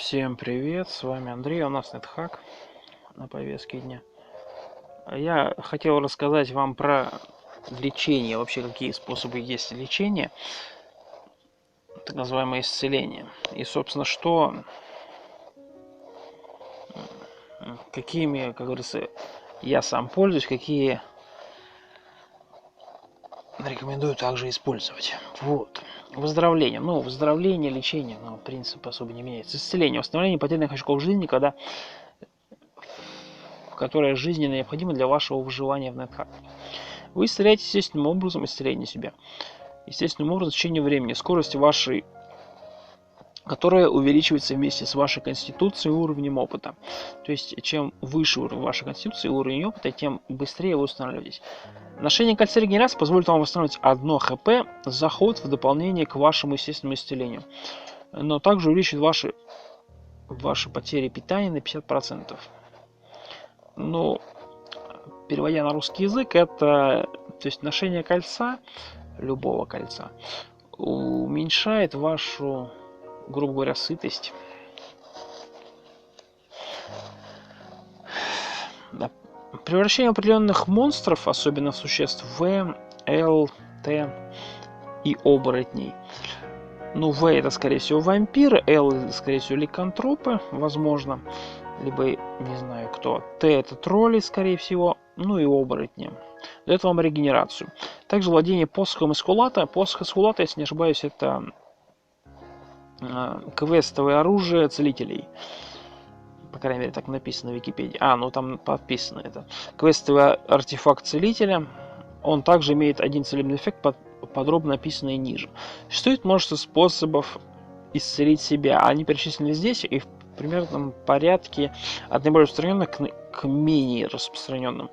Всем привет, с вами Андрей, у нас NetHack на повестке дня. Я хотел рассказать вам про лечение, вообще какие способы есть лечения, так называемое исцеление. И, собственно, какими, как говорится, я сам пользуюсь, какие рекомендую также использовать. Вот. Выздоровление. Выздоровление, лечение, принцип особо не меняется. Исцеление. Восстановление потерянных очков жизни, которая жизненно необходима для вашего выживания в NetHack. Вы исцеляете естественным образом исцеление себя. Естественным образом в течение времени. Скорость вашей, которая увеличивается вместе с вашей конституцией и уровнем опыта. То есть, чем выше уровень вашей конституции и уровень опыта, тем быстрее вы восстанавливаетесь. Ношение кольца регенерации позволит вам восстановить 1 хп за ход в дополнение к вашему естественному исцелению. Но также увеличит ваши потери питания на 50%. Переводя на русский язык, то есть ношение кольца, любого кольца, уменьшает вашу, грубо говоря, сытость. Превращение определенных монстров, особенно существ В, Л, Т и оборотней. В это, скорее всего, вампиры, Л, скорее всего, ликантропы, возможно, либо, не знаю кто, Т это тролли, скорее всего, и оборотни. Дает вам регенерацию. Также владение посохом Эскулата. Посох Эскулата, если не ошибаюсь, это квестовое оружие целителей. По крайней мере, так написано в Википедии. Там подписано это. Квестовый артефакт целителя. Он также имеет один целебный эффект, подробно описанный ниже. Существует множество способов исцелить себя. Они перечислены здесь и в примерном порядке от наиболее распространенных к менее распространенным.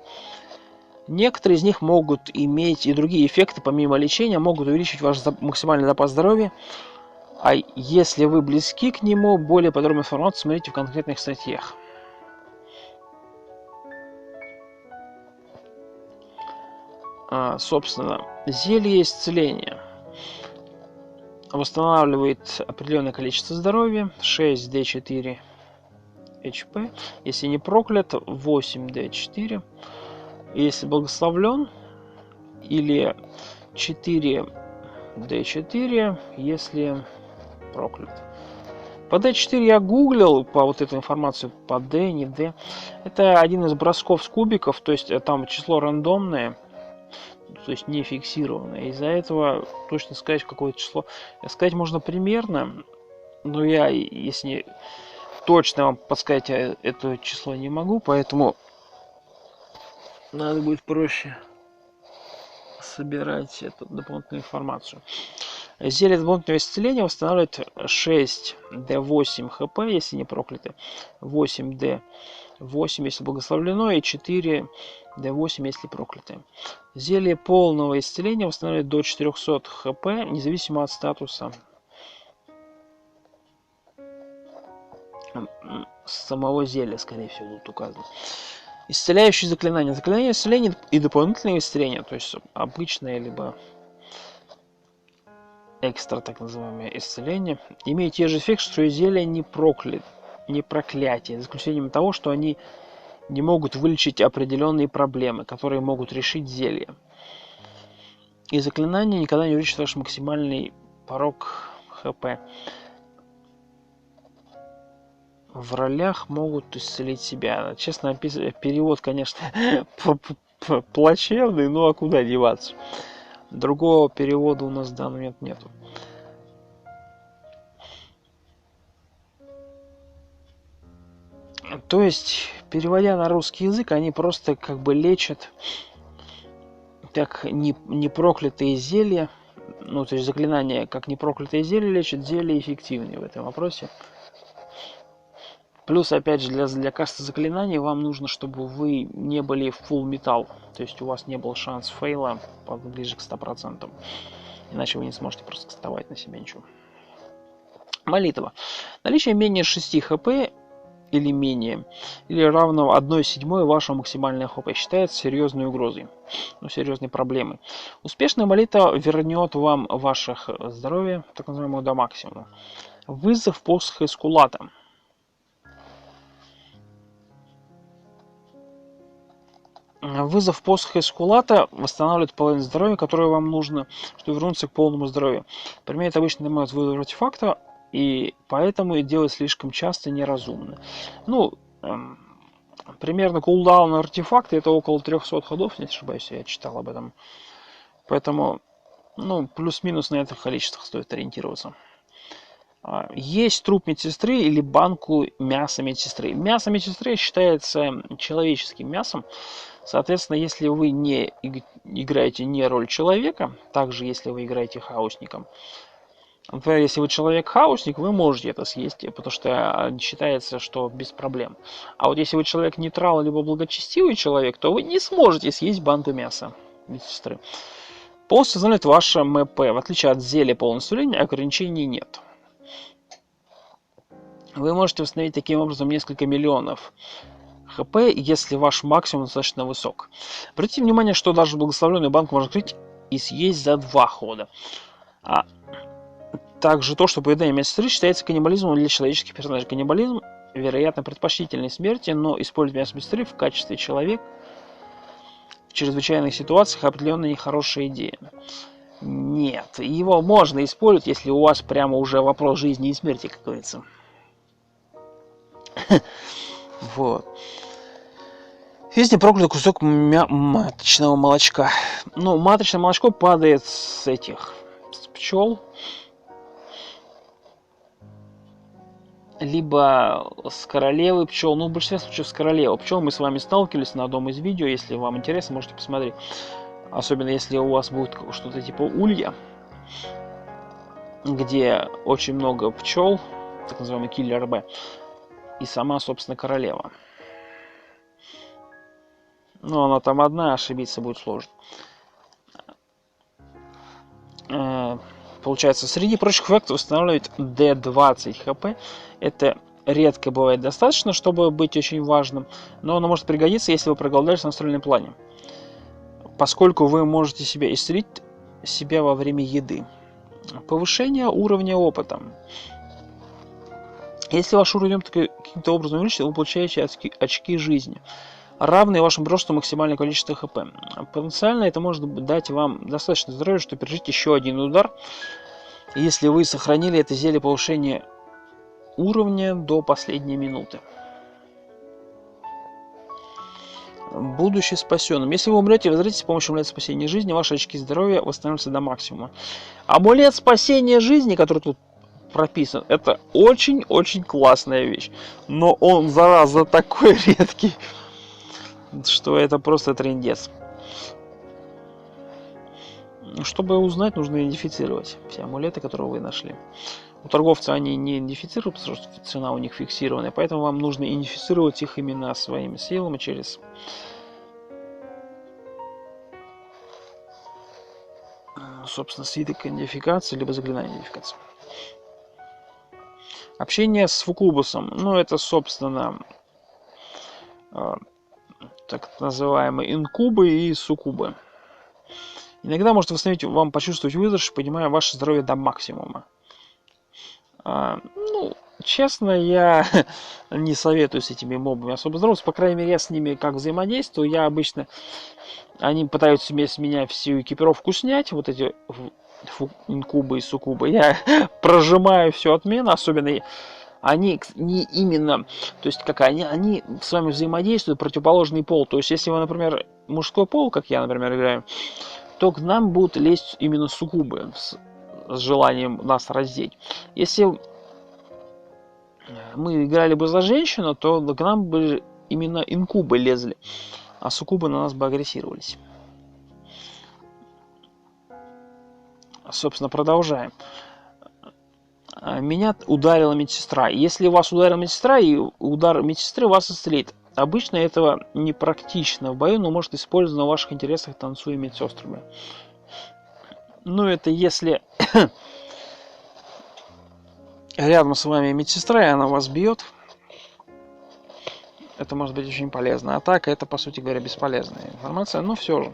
Некоторые из них могут иметь и другие эффекты, помимо лечения, могут увеличить ваш максимальный запас здоровья. А если вы близки к нему, более подробную информацию смотрите в конкретных статьях. Собственно, зелье исцеления восстанавливает определенное количество здоровья, 6d4 HP, если не проклят, 8d4, если благословлен, или 4d4, если проклят. По d4 я гуглил, по вот эту информацию, по d, не d. Это один из бросков с кубиков, то есть там число рандомное, то есть не фиксированное. Из-за этого точно сказать какое число, сказать можно примерно, но я, если точно вам подсказать это число не могу, поэтому надо будет проще собирать эту дополнительную информацию. Зелье дополнительного исцеления восстанавливает 6d8 хп, если не прокляты, 8d8, если благословлено, и 4d8, если прокляты. Зелье полного исцеления восстанавливает до 400 хп, независимо от статуса самого зелья, скорее всего, тут указано. Исцеляющие заклинания. Заклинание исцеления и дополнительное исцеление, то есть обычное либо экстра, так называемое исцеление, имеют те же эффекты, что и зелья не проклятие, за исключением того, что они не могут вылечить определенные проблемы, которые могут решить зелья. И заклинания никогда не увеличат ваш максимальный порог ХП. В ролях могут исцелить себя. Честно, перевод, конечно, плачевный, а куда деваться? Другого перевода у нас в данный момент нету. То есть, переводя на русский язык, они просто лечат как непроклятые зелья. То есть заклинания как непроклятые зелья лечат, зелья эффективнее в этом вопросе. Плюс, опять же, для каста заклинаний вам нужно, чтобы вы не были в full металл. То есть у вас не был шанс фейла ближе к 100%. Иначе вы не сможете просто кастовать на себя ничего. Молитва. Наличие менее 6 хп или менее, или равного 1/7 вашего максимального хп считается серьезной угрозой. Серьезной проблемой. Успешная молитва вернет вам ваше здоровье, так называемое, до максимума. Вызов посоха Эскулата. Вызов посоха Эскулата восстанавливает половину здоровья, которое вам нужно, чтобы вернуться к полному здоровью. Применяет обычно нажимают вызов артефакта, и поэтому и делать слишком часто неразумно. Ну, примерно кулдаун на артефакты это около 300 ходов, не ошибаюсь, я читал об этом. Поэтому, ну, плюс-минус на это количество стоит ориентироваться. Есть труп медсестры или банку мяса медсестры. Мясо медсестры считается человеческим мясом. Соответственно, если вы не играете не роль человека, также если вы играете хаосником, например, если вы человек-хаосник, вы можете это съесть, потому что считается, что без проблем. А вот если вы человек-нейтрал, либо благочестивый человек, то вы не сможете съесть банку мяса медсестры. Полностью устанавливает ваше МП. В отличие от зелья полностью исцеления, ограничений нет. Вы можете восстановить таким образом несколько миллионов ХП, если ваш максимум достаточно высок. Обратите внимание, что даже благословленную банку можно открыть и съесть за 2 хода. Также то, что поедание медсестры считается каннибализмом для человеческих персонажей. Каннибализм, вероятно, предпочтительней смерти, но использовать мясо медсестры в качестве человека в чрезвычайных ситуациях определенно нехорошая идея. Нет, его можно использовать, если у вас прямо уже вопрос жизни и смерти, как говорится. Вот. Есть непроклятый кусок маточного молочка. Ну, маточное молочко падает с пчел. Либо с королевы пчел. Ну, в большинстве случаев с королевы пчел. Мы с вами сталкивались на одном из видео. Если вам интересно, можете посмотреть. Особенно если у вас будет что-то типа улья, где очень много пчел, так называемый киллер Б, и сама, собственно, королева. Но она там одна, ошибиться будет сложно. Получается, среди прочих фактов восстанавливать D20 хп. Это редко бывает достаточно, чтобы быть очень важным, но оно может пригодиться, если вы проголодались на настольном плане, поскольку вы можете исцелить себя во время еды. Повышение уровня опыта. Если ваш уровень каким-то образом увеличится, вы получаете очки жизни, равные вашему просто максимальное количество ХП. Потенциально это может дать вам достаточно здоровья, чтобы пережить еще один удар, если вы сохранили это зелье повышения уровня до последней минуты. Будучи спасенным. Если вы умрете, возродитесь с помощью амулета спасения жизни, ваши очки здоровья восстановятся до максимума. Амулет спасения жизни, который тут прописан, это очень-очень классная вещь. Но он, зараза, такой редкий, что это просто трындец. Чтобы узнать, нужно идентифицировать все амулеты, которые вы нашли. У торговца они не идентифицируют, потому что цена у них фиксированная, поэтому вам нужно идентифицировать их именно своими силами через собственно свиток идентификации, либо заклинание идентификации. Общение с Фукубусом. Ну, это, собственно, так называемые инкубы и суккубы. Иногда может восстановить, вам почувствовать выигрыш, поднимая ваше здоровье до максимума. Ну, честно, я не советую с этими мобами особо здороваться. По крайней мере, я с ними как взаимодействую. Я обычно... Они пытаются с меня всю экипировку снять. Вот эти инкубы и суккубы. Я прожимаю всю отмену. Особенно они не именно... То есть, как они с вами взаимодействуют, противоположный пол. То есть, если вы, например, мужской пол, как я, например, играю, то к нам будут лезть именно суккубы с желанием нас раздеть. Если мы играли бы за женщину, то к нам бы именно инкубы лезли, а суккубы на нас бы агрессировались. Собственно, продолжаем. Меня ударила медсестра. Если вас ударила медсестра, и удар медсестры вас исцелит. Обычно этого непрактично в бою, но может использоваться в ваших интересах, танцуя медсестрами. Ну, это если рядом с вами медсестра, и она вас бьет. Это может быть очень полезно. А так, это, по сути говоря, бесполезная информация. Но все же.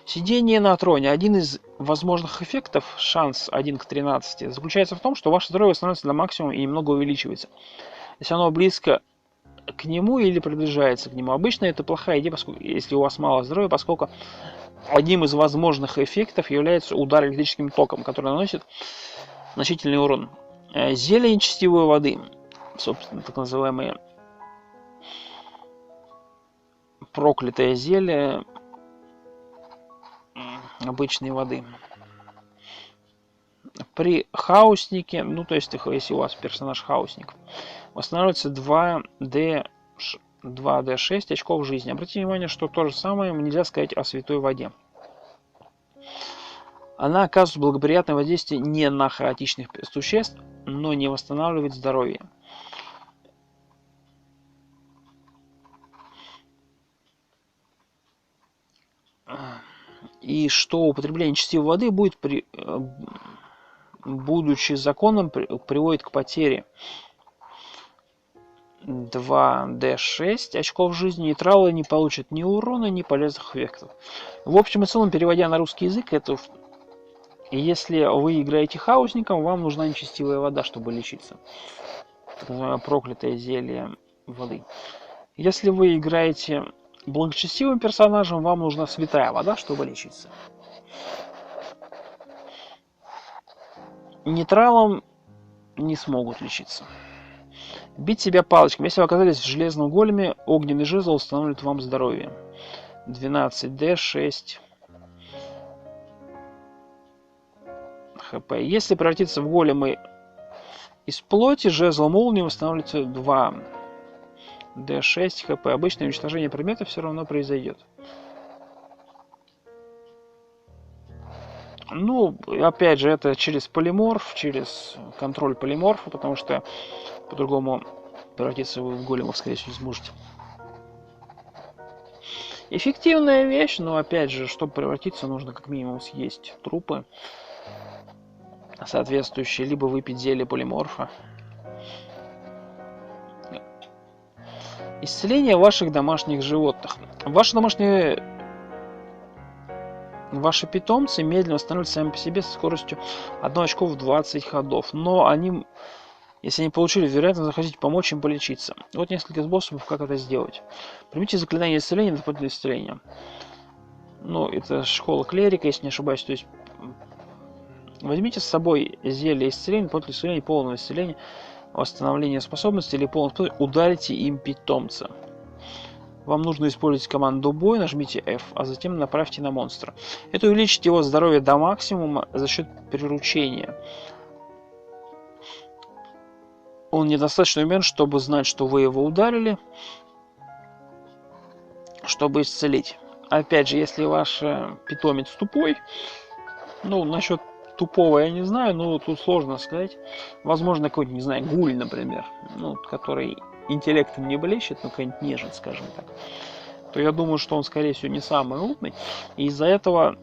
Сидение на троне. Один из возможных эффектов, шанс 1 к 13, заключается в том, что ваше здоровье становится до максимума и немного увеличивается. Если оно близко к нему или приближается к нему. Обычно это плохая идея, поскольку, если у вас мало здоровья, поскольку одним из возможных эффектов является удар электрическим током, который наносит значительный урон. Зелье нечестивой воды, собственно, так называемые проклятое зелье обычной воды. При хаоснике, ну то есть если у вас персонаж хаосник, восстанавливается 2d6 очков жизни. Обратите внимание, что то же самое нельзя сказать о святой воде. Она оказывает благоприятное воздействие не на хаотичных существ, но не восстанавливает здоровье. И что употребление нечестивой воды будет, будучи законом, приводит к потере 2d6 очков жизни. Нейтралы не получат ни урона, ни полезных эффектов. В общем и целом, переводя на русский язык, это если вы играете хаосником, вам нужна нечестивая вода, чтобы лечиться. Так называемое проклятое зелье воды. Если вы играете благочестивым персонажем, вам нужна святая вода, чтобы лечиться. Нейтралом не смогут лечиться. Бить себя палочками. Если вы оказались в железном големе, огненный жезл устанавливает вам здоровье. 12d6 хп. Если превратиться в големы из плоти, жезл молнии восстанавливается 2d6 хп. Обычное уничтожение предмета все равно произойдет. Ну, опять же, это через полиморф, через контроль полиморфа, потому что по-другому превратиться вы в големов, скорее всего, не сможете. Эффективная вещь, но опять же, чтобы превратиться, нужно как минимум съесть трупы соответствующие, либо выпить зелье полиморфа. Исцеление ваших домашних животных. Ваши питомцы медленно восстанавливаются сами по себе со скоростью 1 очко в 20 ходов. Но они, если они получили, вероятно, захотите помочь им полечиться. Вот несколько способов, как это сделать. Примите заклинание исцеления, дополнительное исцеление. Ну, это школа клерика, если не ошибаюсь. То есть возьмите с собой зелье исцеления, дополнительное исцеление, полное исцеление, восстановление способности или полное способность. Ударите им питомца. Вам нужно использовать команду бой, нажмите F, а затем направьте на монстра. Это увеличит его здоровье до максимума за счет приручения. Он недостаточно умен, чтобы знать, что вы его ударили, чтобы исцелить. Опять же, если ваш питомец тупой, ну, насчет тупого я не знаю, но тут сложно сказать. Возможно, какой-нибудь, не знаю, гуль, например, ну, который интеллектом не блещет, но какой-нибудь нежит, скажем так, то я думаю, что он, скорее всего, не самый умный. И из-за этого...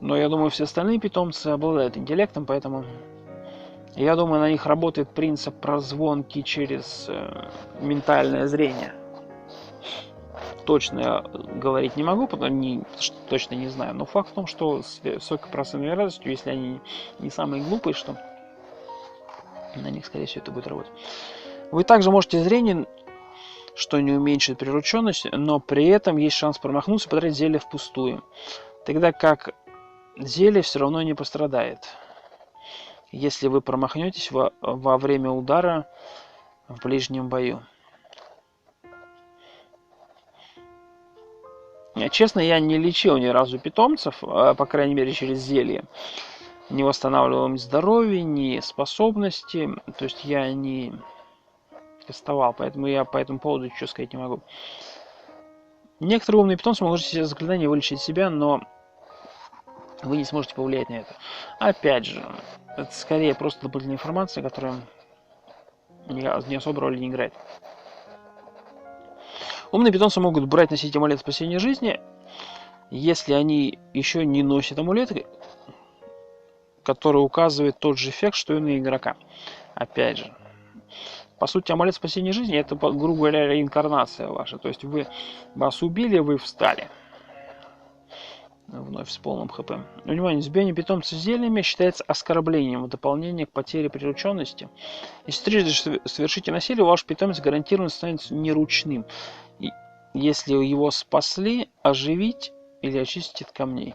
Но я думаю, все остальные питомцы обладают интеллектом, поэтому... Я думаю, на них работает принцип прозвонки через ментальное зрение. Точно я говорить не могу, потому что точно не знаю. Но факт в том, что с высокой процентной вероятностью, если они не самые глупые, что на них, скорее всего, это будет работать. Вы также можете зрение, что не уменьшит прирученность, но при этом есть шанс промахнуться и потратить зелье впустую. Тогда как зелье все равно не пострадает, если вы промахнетесь во время удара в ближнем бою. Честно, я не лечил ни разу питомцев, по крайней мере, через зелье. Не восстанавливал им здоровье, ни способности. То есть я не тестовал, поэтому я по этому поводу ничего сказать не могу. Некоторые умные питомцы могут через заклинание вылечить себя, но вы не сможете повлиять на это. Опять же, это скорее просто дополнительная информация, которая не особо роли не играет. Умные питомцы могут брать, носить амулет спасения жизни, если они еще не носят амулет, который указывает тот же эффект, что и на игрока. Опять же, по сути, амулет спасения жизни — это, грубо говоря, реинкарнация ваша. То есть вас убили, вы встали. вновь с полным хп. Внимание, избиение питомца зельями считается оскорблением в дополнение к потере прирученности. Если трижды совершите насилие, ваш питомец гарантированно становится неручным, если его спасли, оживить или очистить от камней.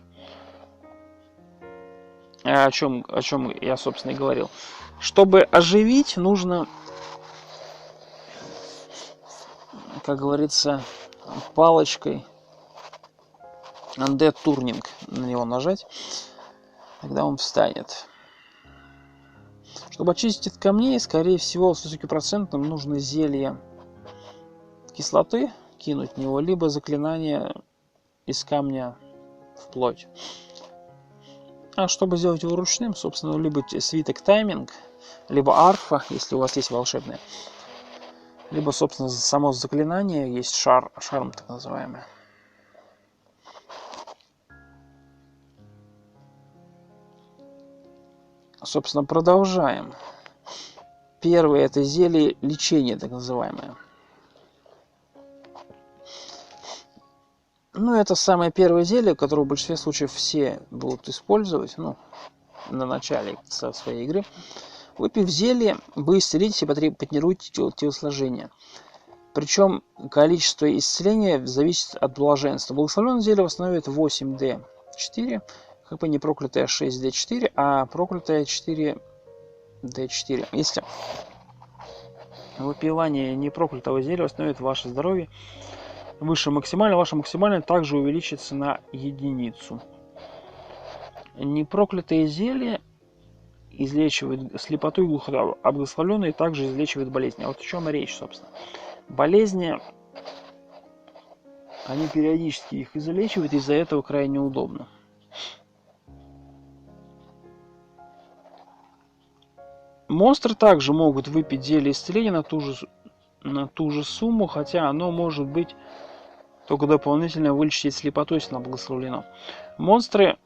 О чем я, собственно, и говорил. Чтобы оживить, нужно, как говорится, палочкой Undead Turning на него нажать, тогда он встанет. Чтобы очистить от камней, скорее всего, с высоким процентом нужно зелье кислоты кинуть в него, либо заклинание из камня в плоть. А чтобы сделать его ручным, собственно, либо свиток тайминг, либо арфа, если у вас есть волшебное, либо, собственно, само заклинание, есть шарм так называемый. Собственно, продолжаем. Первое — это зелье лечения, так называемое. Ну, это самое первое зелье, которое в большинстве случаев все будут использовать, ну, на начале своей игры. Выпив зелье, вы исцелитесь и потренируете телосложение. Причем количество исцеления зависит от блаженства. Благословенное зелье восстановит 8d4, хп не проклятое 6d4, а проклятое 4d4. Если выпивание непроклятого зелья восстановит ваше здоровье выше максимально, ваше максимальное также увеличится на единицу. Непроклятые зелья излечивают слепоту и глухоту, а благословенные также излечивают болезни. А вот о чем речь, собственно. Болезни, они периодически их излечивают, из-за этого крайне удобно. Монстры также могут выпить зелье исцеления на ту же сумму, хотя оно может быть только дополнительно вылечить слепоту, если оно благословлено. Монстры,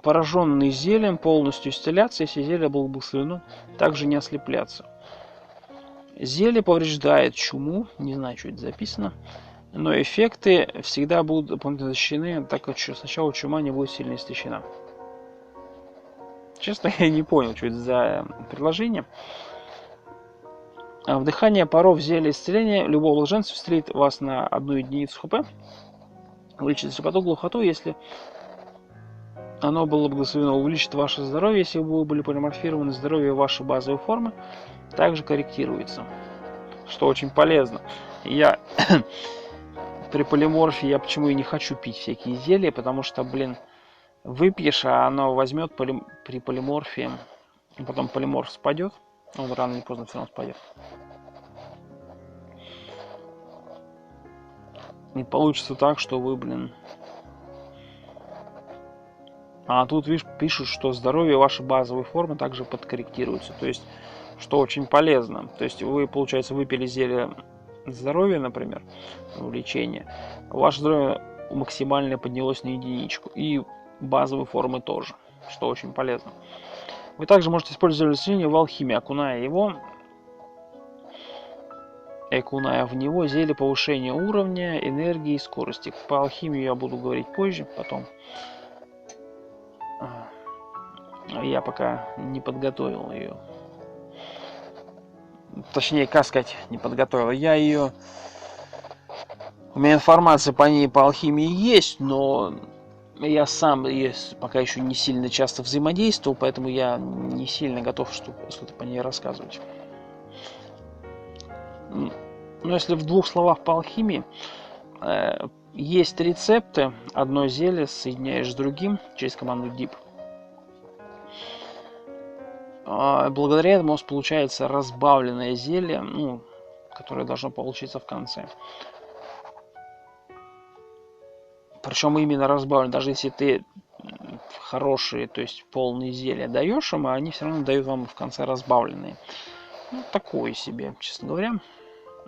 пораженные зельем, полностью исцелятся, если зелье было благословлено, также не ослепляться. Зелье повреждает чуму, не знаю, что это записано, но эффекты всегда будут дополнительно защищены, так как сначала чума не будет сильно истощена. Честно, я не понял, что это за предложение. Вдыхание паров зелья исцеления любого блаженства исцелит вас на 1 единицу хп. Вылечит слепоту, глухоту, если оно было благословено. Увеличит ваше здоровье, если вы были полиморфированы. Здоровье вашей базовой формы также корректируется, что очень полезно. Я при полиморфе, я почему и не хочу пить всякие зелья, потому что, блин, выпьешь, а оно возьмет при полиморфе, и потом полиморф спадет. Он рано или поздно все равно спадет. И получится так, что вы, блин... А тут, видишь, пишут, что здоровье вашей базовой формы также подкорректируется. То есть, что очень полезно. То есть, вы, получается, выпили зелье здоровья, например, лечение. Ваше здоровье максимально поднялось на единичку. И базовой формы тоже, что очень полезно. Вы также можете использовать исцеление в алхимии, окуная в него зелье повышения уровня, энергии и скорости. По алхимии я буду говорить позже, потом. Я пока не подготовил ее. Точнее, как сказать, не подготовил. Я ее... У меня информация по ней по алхимии есть, но я сам пока еще не сильно часто взаимодействовал, поэтому я не сильно готов что-то по ней рассказывать. Но если в 2 словах по алхимии, есть рецепты. Одно зелье соединяешь с другим через команду dip. Благодаря этому у нас получается разбавленное зелье, ну, которое должно получиться в конце. Причем именно разбавлено, даже если ты хорошие, то есть полные зелья даешь им, а они все равно дают вам в конце разбавленные. Ну, такое себе, честно говоря.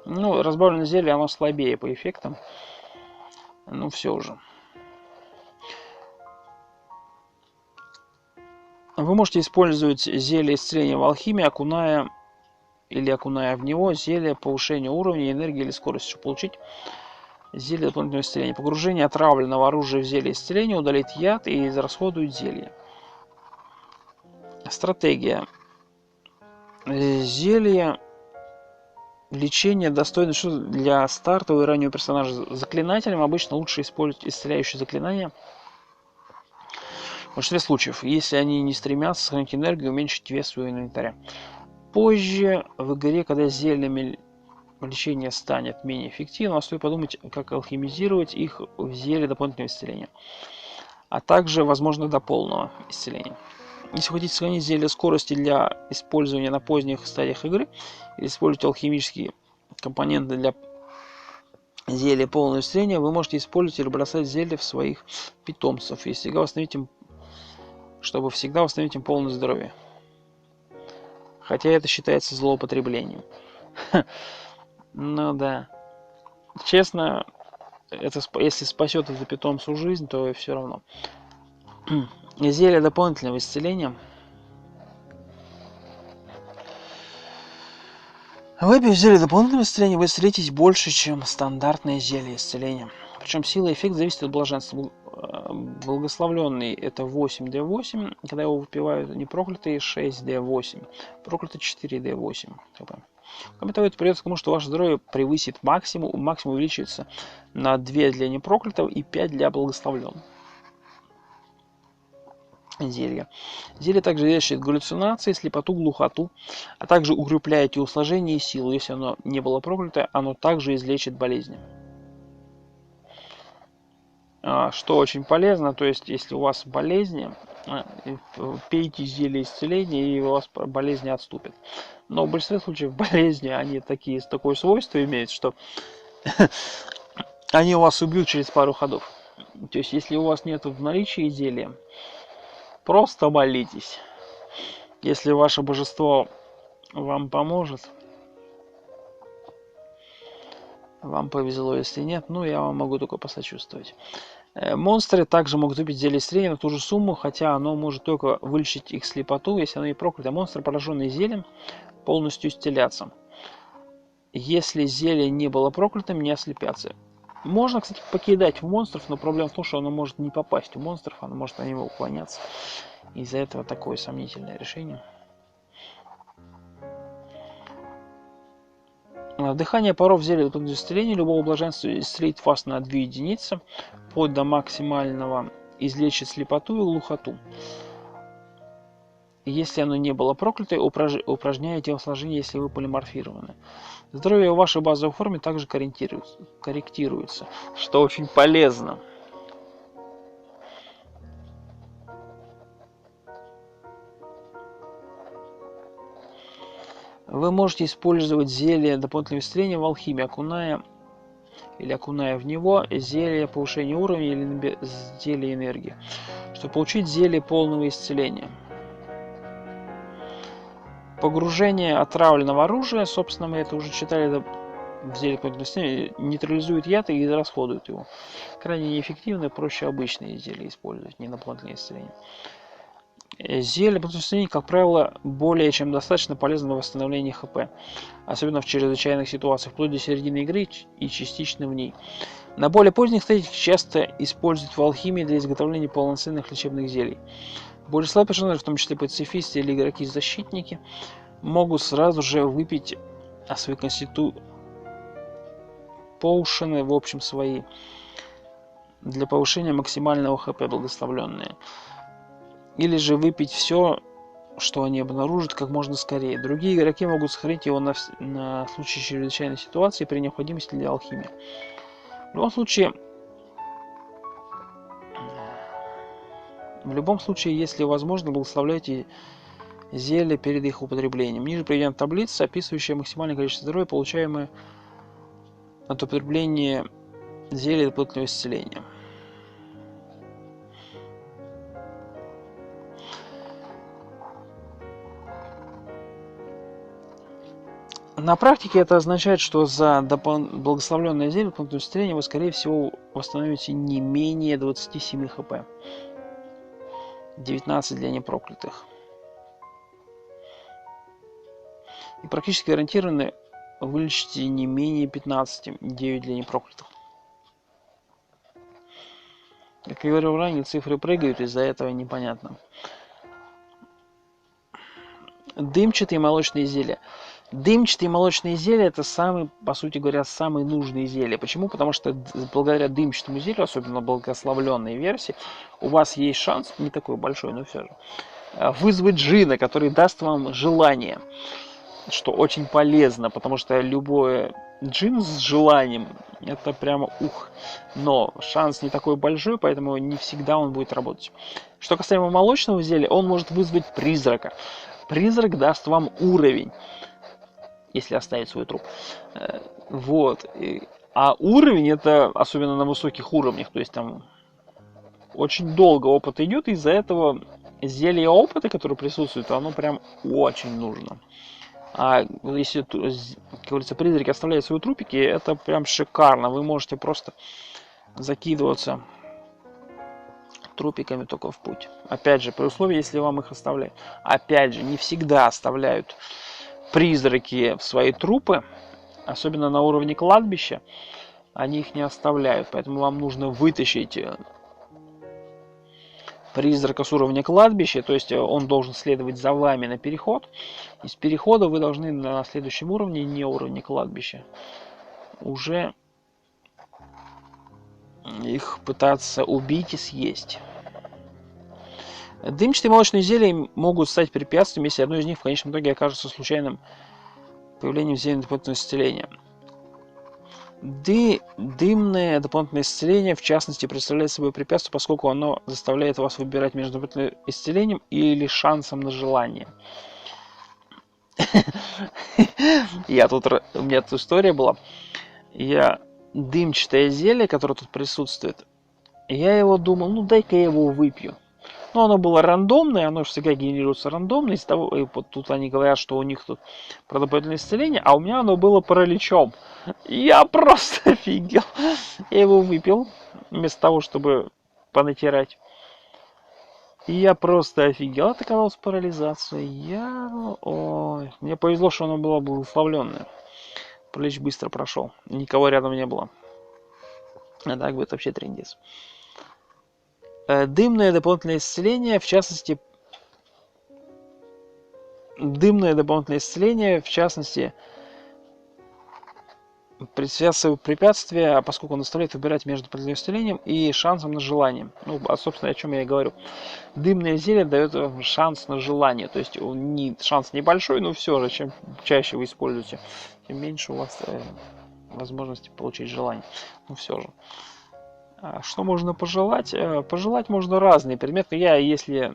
Ну, разбавленное зелье, оно слабее по эффектам. Ну, все же. Вы можете использовать зелье исцеления в алхимии, окуная в него зелье повышения уровня, энергии или скорости, чтобы получить Зелье дополнительного исцеления. Погружение отравленного оружия в зелье исцеления удалит яд и израсходует зелье. Стратегия. Зелье лечения достойно для стартового и раннего персонажа. Заклинателям обычно лучше использовать исцеляющие заклинания. В большинстве случаев, если они не стремятся сохранить энергию и уменьшить вес своего инвентаря. Позже в игре, когда зельями лечения станет менее эффективным, стоит подумать, как алхимизировать их в зелье дополнительного исцеления, а также, возможно, до полного исцеления. Если хотите сохранить зелье скорости для использования на поздних стадиях игры, или использовать алхимические компоненты для зелья полного исцеления, вы можете использовать или бросать зелье в своих питомцев, и всегда восстановить им, чтобы всегда восстановить им полное здоровье. Хотя это считается злоупотреблением. Ну да. Честно, это если спасет это питомцу жизнь, то все равно. Зелье дополнительного исцеления. Выпив зелье дополнительного исцеления, вы исцелитесь больше, чем стандартное зелье исцеления. Причем сила и эффект зависит от блаженства. Благословленный это 8d8, когда его выпивают непроклятые 6d8, проклятый 4d8. Кроме того, это придется к тому, что ваше здоровье превысит максимум увеличивается на 2 для непроклятого и 5 для благословленного. Зелье. Зелье также лечит галлюцинации, слепоту, глухоту, а также укрепляет телосложение и силу. Если оно не было проклято, оно также излечит болезни. Что очень полезно, то есть если у вас болезни, пейте зелье исцеления, и у вас болезни отступят. Но в большинстве случаев болезни, они такое свойство имеют, что они у вас убьют через пару ходов. То есть если у вас нет в наличии зелья, просто молитесь. Если ваше божество вам поможет, вам повезло, если нет, ну я вам могу только посочувствовать. Монстры также могут выпить зелье исцеления на ту же сумму, хотя оно может только вылечить их слепоту, если оно не проклято. Монстры, пораженные зельем, полностью исцелятся. Если зелье не было проклятым, не ослепятся. Можно, кстати, покидать в монстров, но проблема в том, что оно может не попасть в монстров, оно может на него уклоняться. Из-за этого такое сомнительное решение. Дыхание паров зелья дополнительного исцеления любого блаженства исцелит вас на 2 единицы, вплоть до максимального излечит слепоту и глухоту. Если оно не было проклято, упражняйте телосложение, если вы полиморфированы. Здоровье в вашей базовой форме также корректируется, что очень полезно. Вы можете использовать зелье дополнительного исцеления в алхимии, окуная в него зелье повышения уровня или зелье энергии, чтобы получить зелье полного исцеления. Погружение отравленного оружия, собственно, мы это уже читали, в зелье дополнительного исцеления, нейтрализует яд и израсходует его. Крайне неэффективно, проще обычные зелья использовать, не дополнительное исцеление. Зелье дополнительного исцеления, как правило, более чем достаточно полезно для восстановления ХП, особенно в чрезвычайных ситуациях, вплоть до середины игры и частично в ней. На более поздних стадиях часто используют в алхимии для изготовления полноценных лечебных зелий. Более слабые персонажи, в том числе пацифисты или игроки-защитники, могут сразу же выпить свои поушены, в общем, свои, для повышения максимального ХП благословленные. Или же выпить все, что они обнаружат, как можно скорее. Другие игроки могут сохранить его на случай чрезвычайной ситуации при необходимости для алхимии. В любом случае, если возможно, благословляйте зелья перед их употреблением. Ниже приведена таблица, описывающая максимальное количество здоровья, получаемое от употребления зелья дополнительного исцеления. На практике это означает, что за благословленное зелье дополнительного исцеления вы, скорее всего, восстановите не менее 27 хп. 19 для непроклятых. И практически гарантированно вылечите не менее 15, 9 для непроклятых. Как я говорил ранее, цифры прыгают, из-за этого непонятно. Дымчатые молочные изделия. Дымчатые молочные изделия — это самые, по сути говоря, самые нужные изделия. Почему? Потому что благодаря дымчатому изделию, особенно благословленной версии, у вас есть шанс, не такой большой, но все же, вызвать джинна, который даст вам желание, что очень полезно, потому что любой джин с желанием — это прямо ух. Но шанс не такой большой, поэтому не всегда он будет работать. Что касаемо молочного изделия, он может вызвать призрака. Призрак даст вам уровень, если оставить свой труп. Вот. А уровень — это особенно на высоких уровнях, то есть там очень долго опыт идет, и из-за этого зелье опыта, которое присутствует, оно прям очень нужно. А если, как говорится, призраки оставляют свои трупики, это прям шикарно. Вы можете просто закидываться трупиками только в путь. Опять же, при условии, если вам их оставляют. Опять же, не всегда оставляют призраки в свои трупы, особенно на уровне кладбища, они их не оставляют. Поэтому вам нужно вытащить призрака с уровня кладбища, то есть он должен следовать за вами на переход. Из перехода вы должны на следующем уровне, не уровне кладбища, уже их пытаться убить и съесть. Дымчатые молочные изделия могут стать препятствием, если одно из них в конечном итоге окажется случайным появлением зелья дополнительного исцеления. Дымное дополнительное исцеление, в частности, представляет собой препятствие, поскольку оно заставляет вас выбирать между дополнительным исцелением или шансом на желание. У меня тут история была. Дымчатое зелье, которое тут присутствует, я его думал, ну дай-ка я его выпью. Но оно было рандомное, оно же всегда генерируется рандомно. Из того, и вот тут они говорят, что у них тут про дополнительное исцеление, а у меня оно было параличом. Я просто офигел. Я его выпил, вместо того, чтобы понатирать. И я просто офигел. Это оказалось парализацией. Ой, мне повезло, что оно было благословленное. Паралич быстро прошел. Никого рядом не было. А так бы это вообще трындец. Дымное дополнительное исцеление, в частности, предсвязывает препятствие, поскольку он заставляет выбирать между дополнительным исцелением и шансом на желание. Ну, собственно, о чем я и говорю. Дымное зелье дает шанс на желание, то есть шанс небольшой, но все же, чем чаще вы используете, тем меньше у вас возможности получить желание. Ну, все же. Что можно пожелать? Пожелать можно разные предметы. Я, если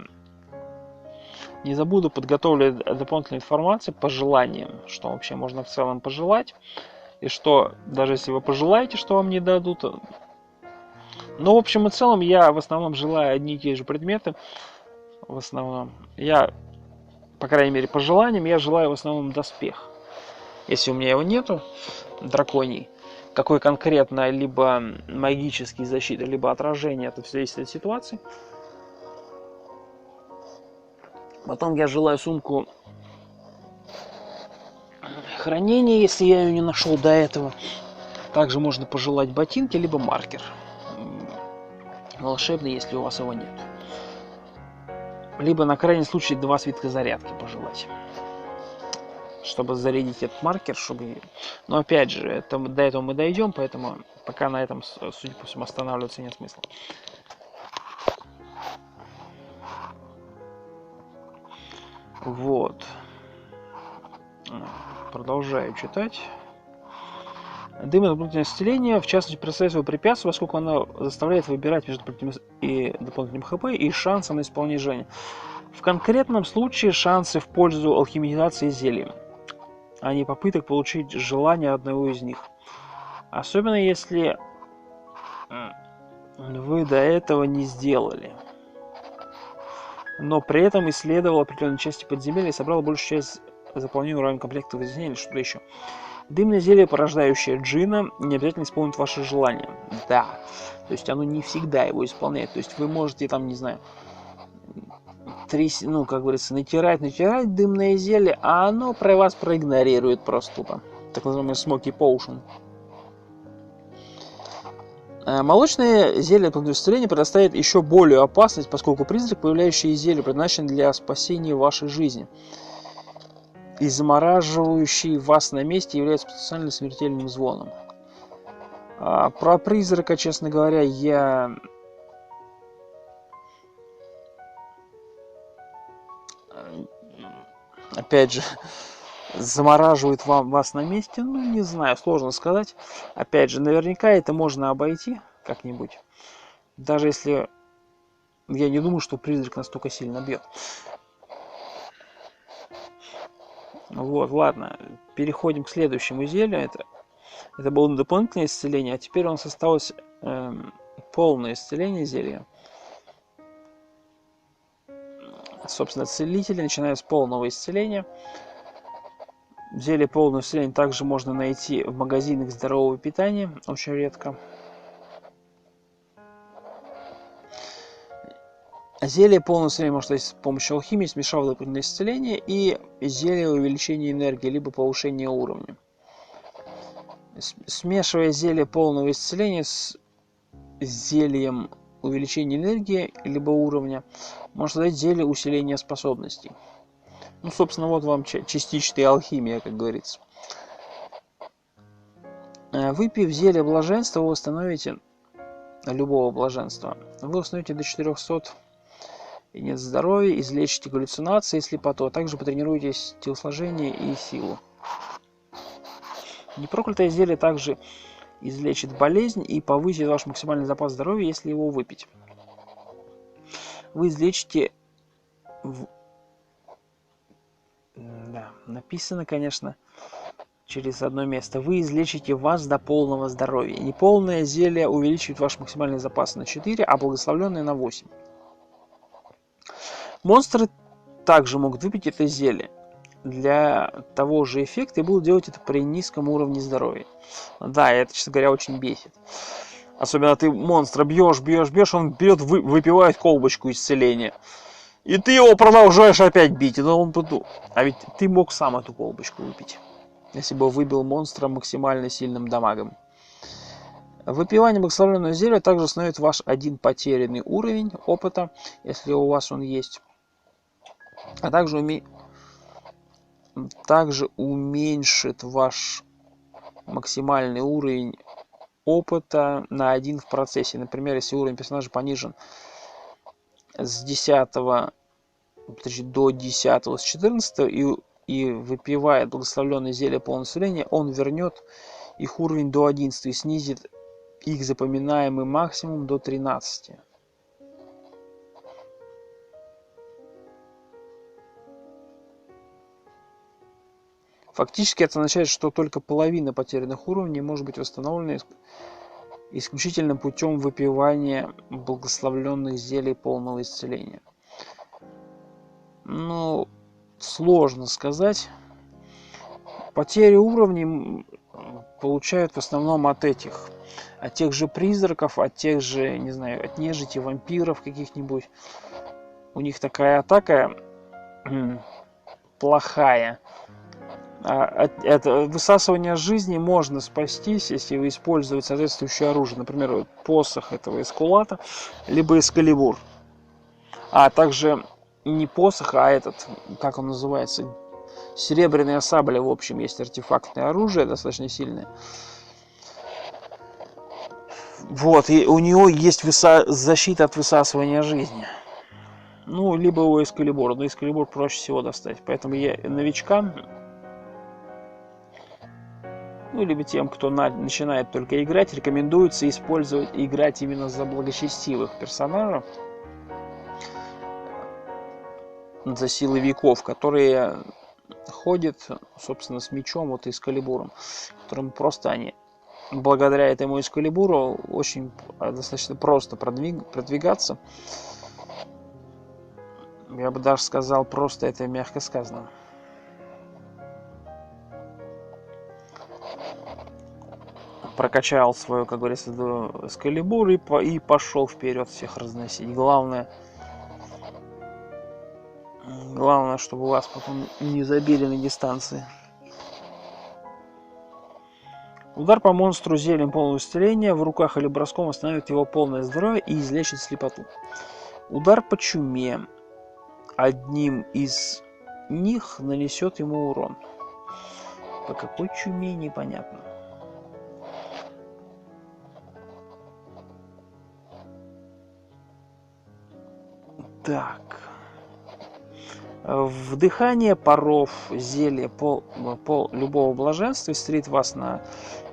не забуду, подготовлю дополнительную информацию по желаниям, что вообще можно в целом пожелать. И что, даже если вы пожелаете, что вам не дадут. Но в общем и целом, я в основном желаю одни и те же предметы. В основном. Я, по крайней мере, по желаниям, я желаю в основном доспех. Если у меня его нету, драконий, какой конкретно, либо магический защита, либо отражение, это все зависит от ситуации. Потом я желаю сумку хранения, если я ее не нашел до этого. Также можно пожелать ботинки, либо маркер волшебный, если у вас его нет. Либо на крайний случай 2 свитка зарядки пожелать, чтобы зарядить этот маркер, чтобы... Но опять же, до этого мы дойдем, поэтому пока на этом, судя по всему, останавливаться нет смысла. Вот. Продолжаю читать. Дымное дополнительное исцеление, в частности, представляет собой препятствие, поскольку оно заставляет выбирать между дополнительным ХП и шансом на исполнение. В конкретном случае шансы в пользу алхимизации зелья, а не попыток получить желание одного из них. Особенно если вы до этого не сделали, но при этом исследовал определенные части подземелья и собрал большую часть заполнения уровня комплекта изменений или что-то еще. Дымное зелье, порождающее джина, не обязательно исполнит ваше желание. Да, то есть оно не всегда его исполняет. То есть вы можете там, не знаю, как говорится, натирать дымное зелье, а оно про вас проигнорирует просто тупо. Так называемый smoky potion. Молочное зелье плотного исцеления предоставит еще более опасность, поскольку призрак, появляющий из зелья, предназначен для спасения вашей жизни. И замораживающий вас на месте является потенциально смертельным звоном. Про призрака, честно говоря, я... Опять же, замораживает вас на месте, ну, не знаю, сложно сказать. Опять же, наверняка это можно обойти как-нибудь. Даже если... Я не думаю, что призрак настолько сильно бьет. Вот, ладно. Переходим к следующему зелью. Это было дополнительное исцеление, а теперь у нас осталось полное исцеление зелья. Собственно, целители, начиная с полного исцеления. Зелье полного исцеления также можно найти в магазинах здорового питания, очень редко. Зелье полного исцеления можно найти с помощью алхимии, смешав дополнительное исцеление и зелье увеличения энергии, либо повышения уровня. Смешивая зелье полного исцеления с зельем увеличения энергии, либо уровня, можно дать зелье усиления способностей. Ну, собственно, вот вам частичная алхимия, как говорится. Выпив зелье блаженства, вы восстановите любого блаженства. Вы восстановите до 400 единиц здоровья, излечите галлюцинации и слепоту, а также потренируетесь телосложение и силу. Непроклятое зелье также излечит болезнь и повысит ваш максимальный запас здоровья, если его выпить. Вы излечите... Да, написано, конечно, через одно место. Вы излечите вас до полного здоровья. Неполное зелье увеличивает ваш максимальный запас на 4, а благословленное на 8. Монстры также могут выпить это зелье для того же эффекта и будут делать это при низком уровне здоровья. Да, это, честно говоря, очень бесит. Особенно ты монстра бьешь, он берет, выпивает колбочку исцеления. И ты его продолжаешь опять бить. А ведь ты мог сам эту колбочку выпить, если бы выбил монстра максимально сильным дамагом. Выпивание благословенного зелья также установит ваш один потерянный уровень опыта, если у вас он есть. А также уменьшит ваш максимальный уровень опыта на 1 в процессе. Например, если уровень персонажа понижен с 10 до 10 с 14 и выпивает благословенное зелье полного исцеления, он вернет их уровень до 11 и снизит их запоминаемый максимум до 13. Фактически это означает, что только половина потерянных уровней может быть восстановлена исключительно путем выпивания благословенных зелий полного исцеления. Ну, сложно сказать. Потери уровней получают в основном от тех же призраков, от тех же, не знаю, от нежити, вампиров каких-нибудь. У них такая атака плохая. От высасывания жизни можно спастись, если вы используете соответствующее оружие. Например, посох этого эскулата, либо эскалибур. А также не посох, а этот, как он называется, серебряная сабля, в общем, есть артефактное оружие, достаточно сильное. Вот, и у него есть защита от высасывания жизни. Ну, либо у эскалибура, но эскалибур проще всего достать. Поэтому я новичкам, ну, либо тем, кто начинает только играть, рекомендуется играть именно за благочестивых персонажей, за силовиков, которые ходят, собственно, с мечом, вот эскалибуром, которым просто они, благодаря этому эскалибуру, очень достаточно просто продвигаться. Я бы даже сказал, просто это мягко сказано. Прокачал свою, как говорится, эскалибур и пошел вперед всех разносить. Главное, чтобы вас потом не забили на дистанции. Удар по монстру зельем полного исцеления в руках или броском восстановит его полное здоровье и излечит слепоту. Удар по чуме. Одним из них нанесет ему урон. По какой чуме, непонятно. Так. Вдыхание паров зелья пол любого блаженства исцелит вас на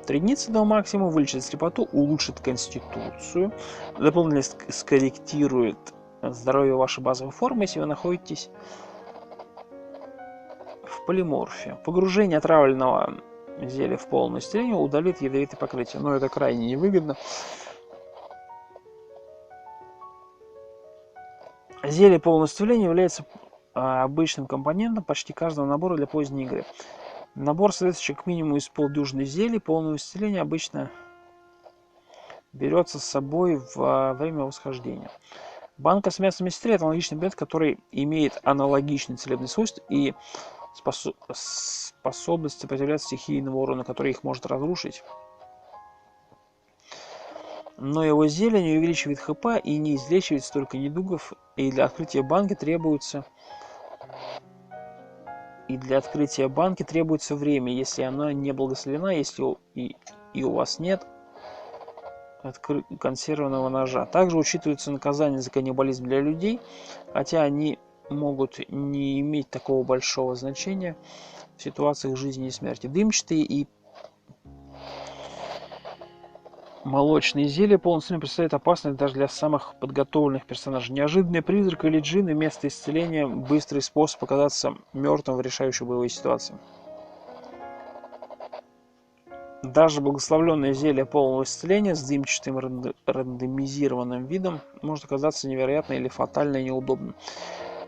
3 единицы до максимума, вылечит слепоту, улучшит конституцию, дополнительно скорректирует здоровье вашей базовой формы, если вы находитесь в полиморфе. Погружение отравленного зелья в полное исцеление удалит ядовитое покрытие, но это крайне невыгодно. Зелье полного исцеления является обычным компонентом почти каждого набора для поздней игры. Набор, соответствующий к минимуму из полдюжины зелий полного исцеления, обычно берется с собой во время восхождения. Банка с мясом мистерии – это аналогичный предмет, который имеет аналогичные целебные свойства и способность сопротивляться стихийному урону, который их может разрушить. Но его зелье не увеличивает ХП и не излечивает столько недугов, и для открытия банки требуется время, если она не благословена, если у вас нет консервного ножа. Также учитываются наказания за каннибализм для людей, хотя они могут не иметь такого большого значения в ситуациях жизни и смерти. Дымчатые и молочные зелья полностью представляют опасность даже для самых подготовленных персонажей. Неожиданный призрак или джин вместо исцеления – быстрый способ оказаться мертвым в решающей боевой ситуации. Даже благословленное зелье полного исцеления с дымчатым рандомизированным видом может оказаться невероятно или фатально неудобным.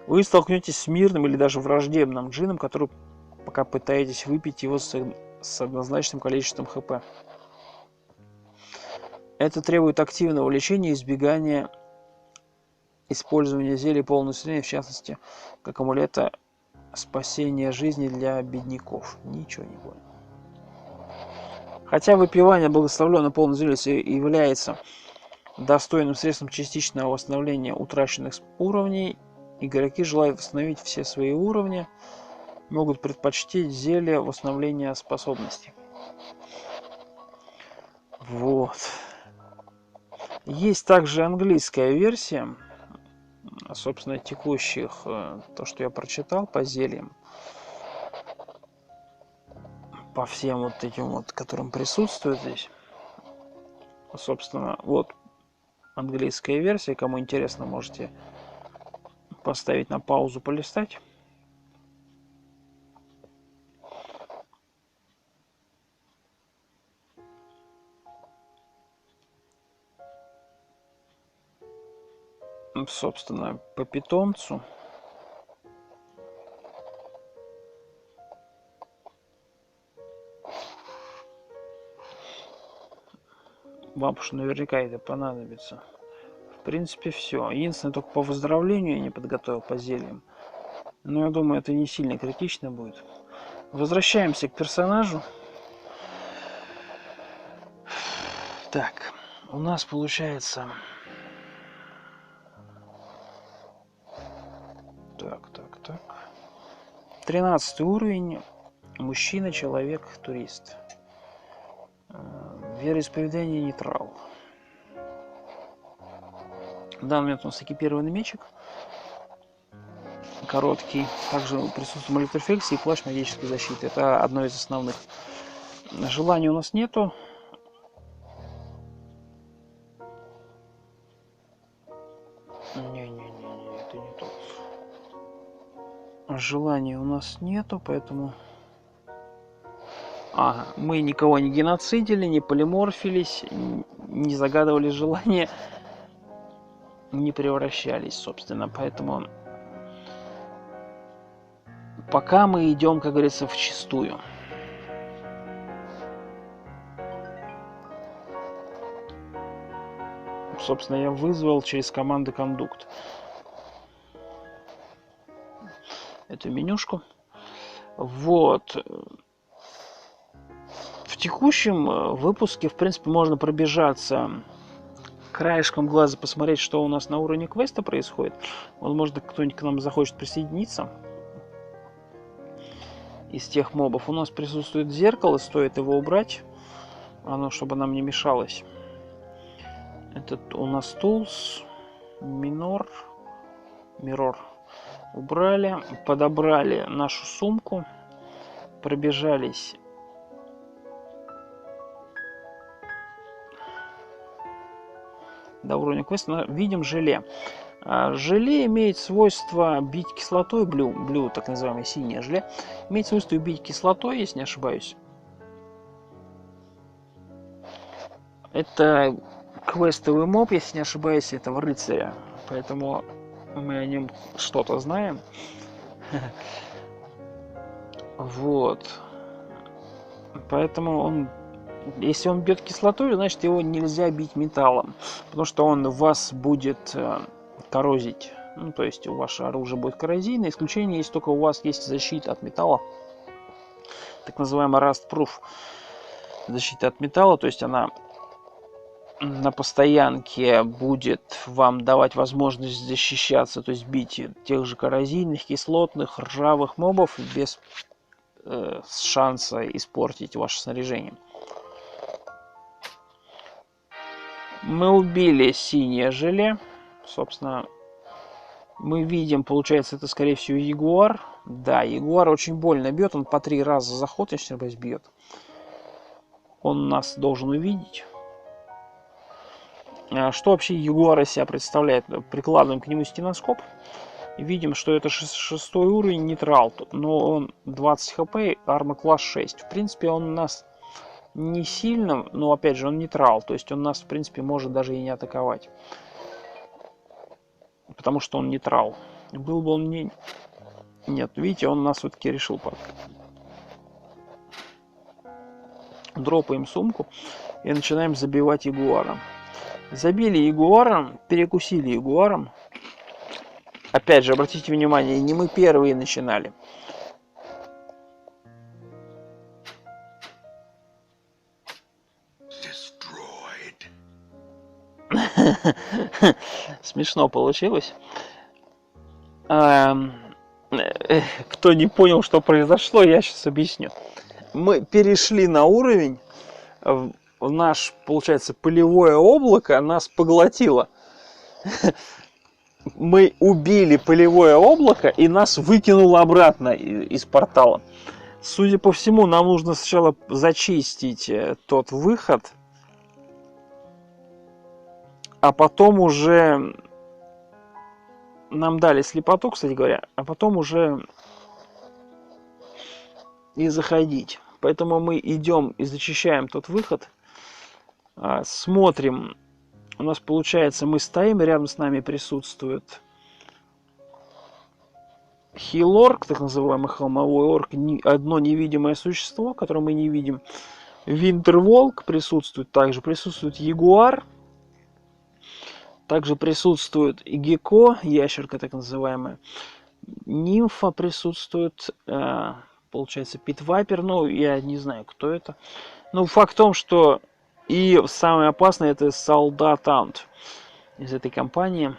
Вы столкнетесь с мирным или даже враждебным джином, который пока пытаетесь выпить его с однозначным количеством ХП. Это требует активного лечения и избегания использования зелий полного исцеления, в частности, как амулета спасения жизни для бедняков. Ничего не понял. Хотя выпивание благословленного полного зелья является достойным средством частичного восстановления утраченных уровней, игроки, желая восстановить все свои уровни, могут предпочтить зелье восстановления способностей. Вот. Есть также английская версия, собственно, текущих, то, что я прочитал по зельям, по всем вот этим вот, которым присутствует здесь. Собственно, вот английская версия, кому интересно, можете поставить на паузу, полистать. Собственно, по питомцу. Вам уж наверняка это понадобится. В принципе, все. Единственное, только по выздоровлению я не подготовил по зельям. Но я думаю, это не сильно критично будет. Возвращаемся к персонажу. Так, у нас получается... Так. 13 уровень. Мужчина, человек, турист. Вероисповедание нейтрал. В данный момент у нас экипированный мечик. Короткий. Также присутствует молитва рефлексии и плащ магической защиты. Это одно из основных. Желаний у нас нету. Не, это не то. Желаний у нас нету, поэтому... Ага, мы никого не геноцидили, не полиморфились, не загадывали желания, не превращались, собственно. Поэтому пока мы идем, как говорится, вчистую. Собственно, я вызвал через команду кондукт эту менюшку. Вот. в текущем выпуске, в принципе, можно пробежаться краешком глаза, посмотреть, что у нас на уровне квеста происходит. Возможно, кто-нибудь к нам захочет присоединиться из тех мобов. У нас присутствует зеркало, стоит его убрать, оно, чтобы нам не мешалось. Этот у нас Tools, Mirror. Убрали, подобрали нашу сумку, пробежались до уровня квеста, видим желе. Желе имеет свойство бить кислотой, блю, так называемое синее желе, имеет свойство бить кислотой, если не ошибаюсь. Это квестовый моб, если не ошибаюсь, этого рыцаря, поэтому мы о нем что-то знаем. Вот. Поэтому он, если он бьет кислотой, значит его нельзя бить металлом, потому что он вас будет коррозить. Ну, то есть ваше оружие будет коррозийное. Исключение есть только у вас есть защита от металла, так называемая Rust Proof защита от металла, то есть она на постоянке будет вам давать возможность защищаться, то есть бить тех же коррозийных, кислотных, ржавых мобов без шанса испортить ваше снаряжение. Мы убили синее желе. Собственно, мы видим, получается, это, скорее всего, ягуар. Да, ягуар очень больно бьет. Он по 3 раза за заход, если не ошибаюсь, бьет. Он нас должен увидеть. Что вообще ягуар из себя представляет? Прикладываем к нему стеноскоп. Видим, что это 6 уровень, нейтрал. Но он 20 хп, армор класс 6. В принципе, он у нас не сильно, но опять же он нейтрал. То есть он нас, в принципе, может даже и не атаковать. Потому что он нейтрал. Был бы он не... Нет, видите, он нас все-таки решил. Дропаем сумку и начинаем забивать ягуаром. Забили ягуаром, перекусили ягуаром. Опять же, обратите внимание, не мы первые начинали. Смешно получилось. Кто не понял, что произошло, я сейчас объясню. Мы перешли на уровень, наш, получается, пылевое облако нас поглотило. Мы убили пылевое облако и нас выкинуло обратно из портала. Судя по всему, нам нужно сначала зачистить тот выход, а потом уже нам дали слепоту, кстати говоря, а потом уже и заходить. Поэтому мы идем и зачищаем тот выход, смотрим. У нас получается, мы стоим, рядом с нами присутствует Хилорк, так называемый холмовой орк, одно невидимое существо, которое мы не видим. Винтерволк присутствует, также присутствует ягуар, также присутствует и гекко, ящерка так называемая. Нимфа присутствует, получается, питвайпер, ну, я не знаю, кто это. Но факт в том, что и самое опасное это солдат Ант из этой компании.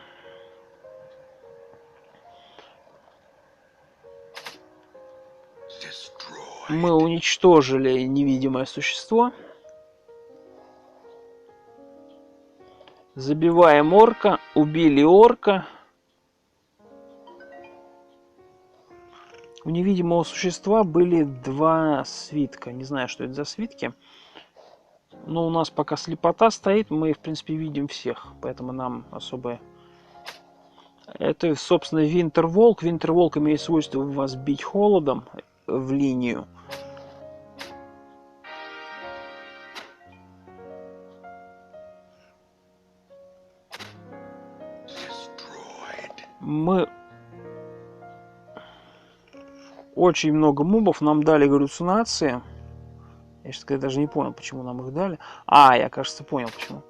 Мы уничтожили невидимое существо. Забиваем орка, убили орка. У невидимого существа были 2 свитка. Не знаю, что это за свитки. Но у нас пока слепота стоит, мы, в принципе, видим всех. Поэтому нам особо... Это, собственно, Винтерволк. Винтерволк имеет свойство вас бить холодом в линию. Мы... Очень много мобов нам дали галлюцинации. Я сейчас даже не понял, почему нам их дали. Я, кажется, понял, почему.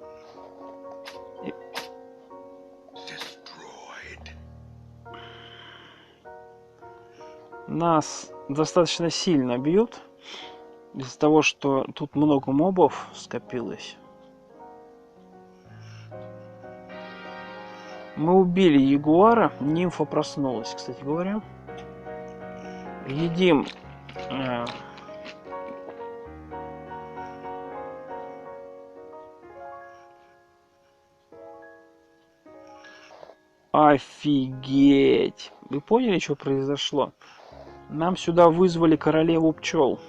Нас достаточно сильно бьют. из-за того, что тут много мобов скопилось. Мы убили ягуара, нимфа проснулась, кстати говоря. Едим офигеть! Вы поняли, что произошло? Нам сюда вызвали королеву пчел.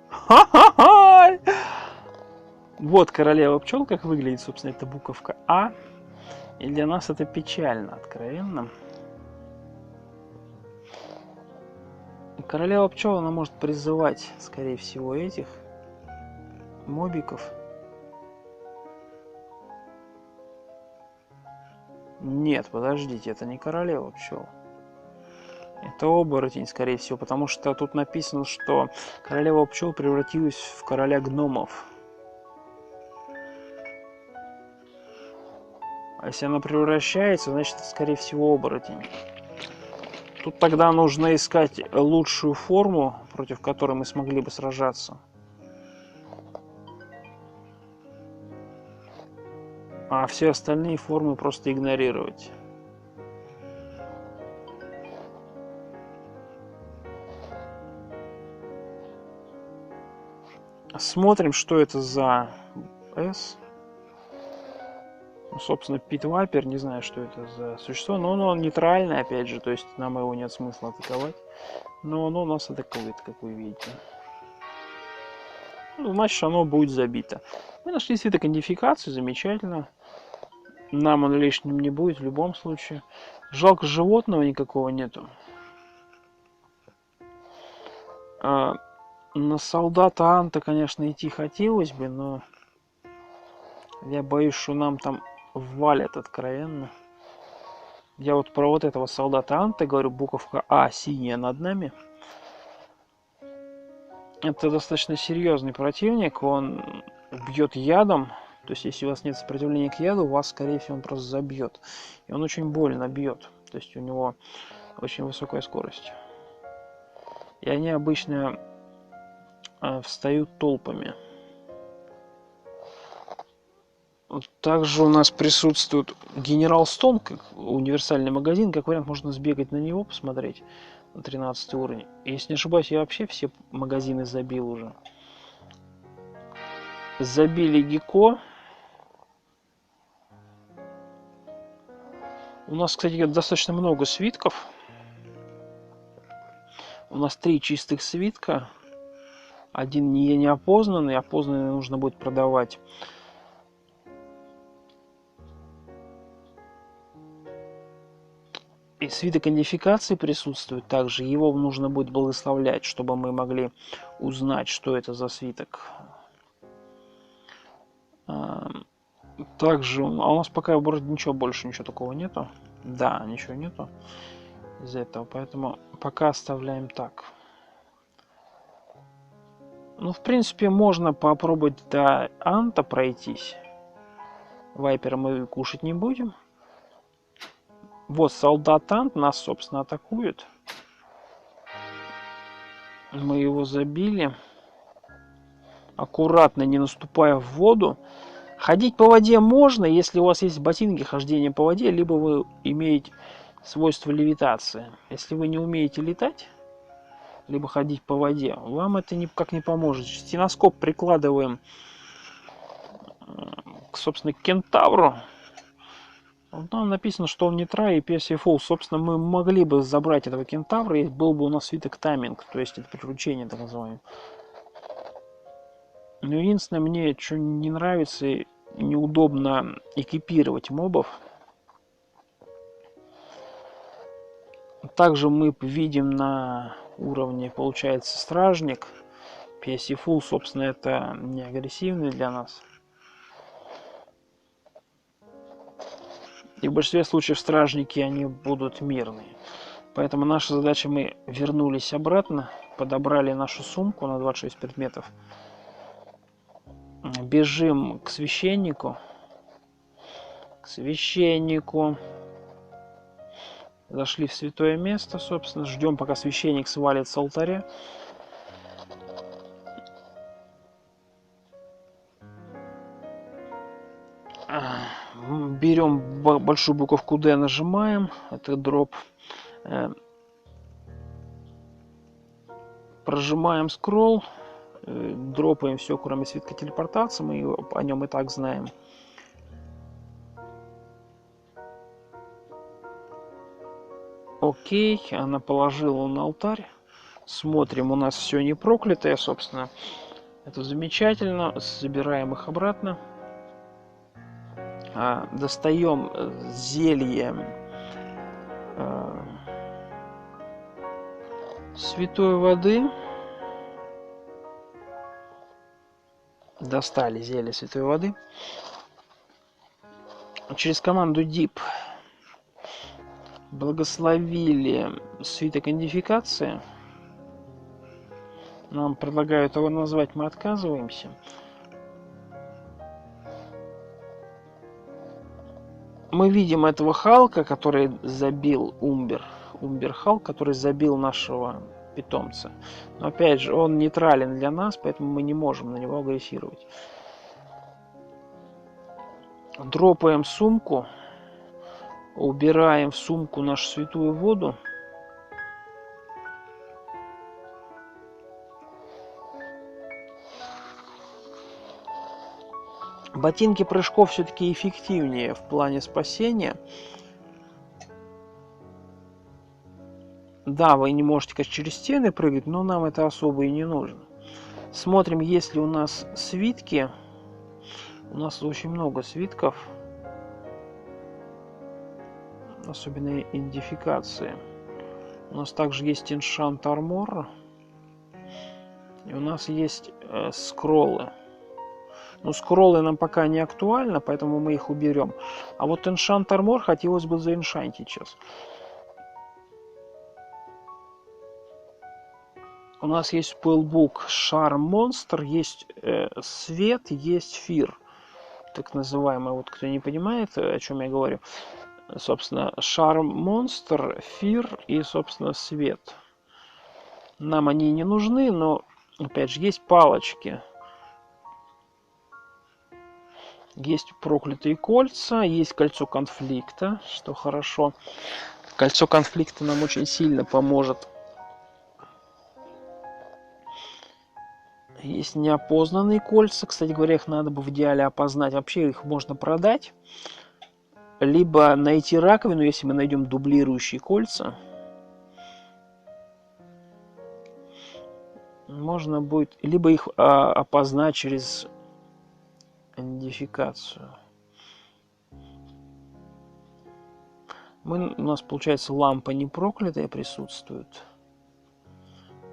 Ха-ха-ха! Вот королева пчел, как выглядит, собственно, это буковка А. И для нас это печально, откровенно. Королева пчел, она может призывать, скорее всего, этих мобиков. Нет, подождите, это не королева пчел. Это оборотень, скорее всего, потому что тут написано, что королева пчел превратилась в короля гномов. А если она превращается, значит, это, скорее всего, оборотень. Тут тогда нужно искать лучшую форму, против которой мы смогли бы сражаться. А все остальные формы просто игнорировать. Смотрим, что это за S. Ну, собственно, Питвайпер, не знаю, что это за существо, но он нейтральный, опять же, то есть нам его нет смысла атаковать. Но оно нас атакует, как вы видите. Ну, значит, оно будет забито. Мы нашли свиток идентификации, замечательно. Нам он лишним не будет в любом случае. Жалко, животного никакого нету. На солдата Анта, конечно, идти хотелось бы, но я боюсь, что нам там валят откровенно. Я вот про вот этого солдата Анта говорю, буковка А синяя над нами. Это достаточно серьезный противник, он бьет ядом. То есть, если у вас нет сопротивления к яду, вас, скорее всего, он просто забьет. И он очень больно бьет. То есть, у него очень высокая скорость. И они обычно встают толпами. Также у нас присутствует Генерал Стоун, как универсальный магазин. Как вариант, можно сбегать на него, посмотреть. На 13 уровень. Если не ошибаюсь, я вообще все магазины забил уже. Забили Геко. У нас, кстати, достаточно много свитков. У нас 3 чистых свитка. Один неопознанный. Опознанный нужно будет продавать. И свиток идентификации присутствует также. Его нужно будет благословлять, чтобы мы могли узнать, что это за свиток. Также, а у нас пока вроде ничего больше, ничего такого нету. Да, ничего нету из этого, поэтому пока оставляем так. Ну, в принципе, можно попробовать до Анта пройтись. Вайпера мы кушать не будем. Вот солдат Ант нас, собственно, атакует. Мы его забили. Аккуратно, не наступая в воду. Ходить по воде можно, если у вас есть ботинки хождения по воде, либо вы имеете свойство левитации. Если вы не умеете летать, либо ходить по воде, вам это никак не поможет. Стеноскоп прикладываем, собственно, к кентавру. Там написано, что он не трай и PSF. Собственно, мы могли бы забрать этого кентавра, и был бы у нас свиток тайминг, то есть это приключение, так называемое. Но единственное, мне что не нравится, неудобно экипировать мобов. Также мы видим на уровне, получается, стражник. PSF, собственно, это не агрессивный для нас. И в большинстве случаев стражники, они будут мирные. Поэтому наша задача, мы вернулись обратно, подобрали нашу сумку на 26 предметов. Бежим к священнику. Зашли в святое место, собственно. Ждем, пока священник свалит с алтаря. Берем большую буковку D, нажимаем, это дроп. Прожимаем скролл, дропаем все, кроме свитка телепортации, мы о нем и так знаем. Окей, она положила на алтарь. Смотрим, у нас все не проклятое, собственно. Это замечательно. Забираем их обратно. Достаем зелье святой воды. Достали зелье святой воды. Через команду deep благословили свиток идентификации. Нам предлагают его назвать, мы отказываемся. Мы видим этого Халка, который забил Умбер Халк, который забил нашего питомца. Но опять же, он нейтрален для нас, поэтому мы не можем на него агрессировать. Дропаем сумку. Убираем в сумку нашу святую воду. Ботинки прыжков все-таки эффективнее в плане спасения. Да, вы не можете, конечно, через стены прыгать, но нам это особо и не нужно. Смотрим, есть ли у нас свитки. У нас очень много свитков. Особенно идентификации. У нас также есть Enchant Armor. И у нас есть скроллы. Но скроллы нам пока не актуально, поэтому мы их уберем. А вот Enchant Armor хотелось бы заэншантить сейчас. У нас есть Spellbook Charm Monster, есть свет, есть Fear. Так называемый, вот кто не понимает, о чем я говорю. Собственно, Charm Monster, Fear и, собственно, свет. Нам они не нужны, но, опять же, есть палочки. Есть проклятые кольца, есть кольцо конфликта, что хорошо. Кольцо конфликта нам очень сильно поможет. Есть неопознанные кольца. Кстати говоря, их надо бы в идеале опознать. Вообще их можно продать. Либо найти раковину, если мы найдем дублирующие кольца. Можно будет либо их опознать через идентификацию. У нас получается лампа не проклятая присутствует.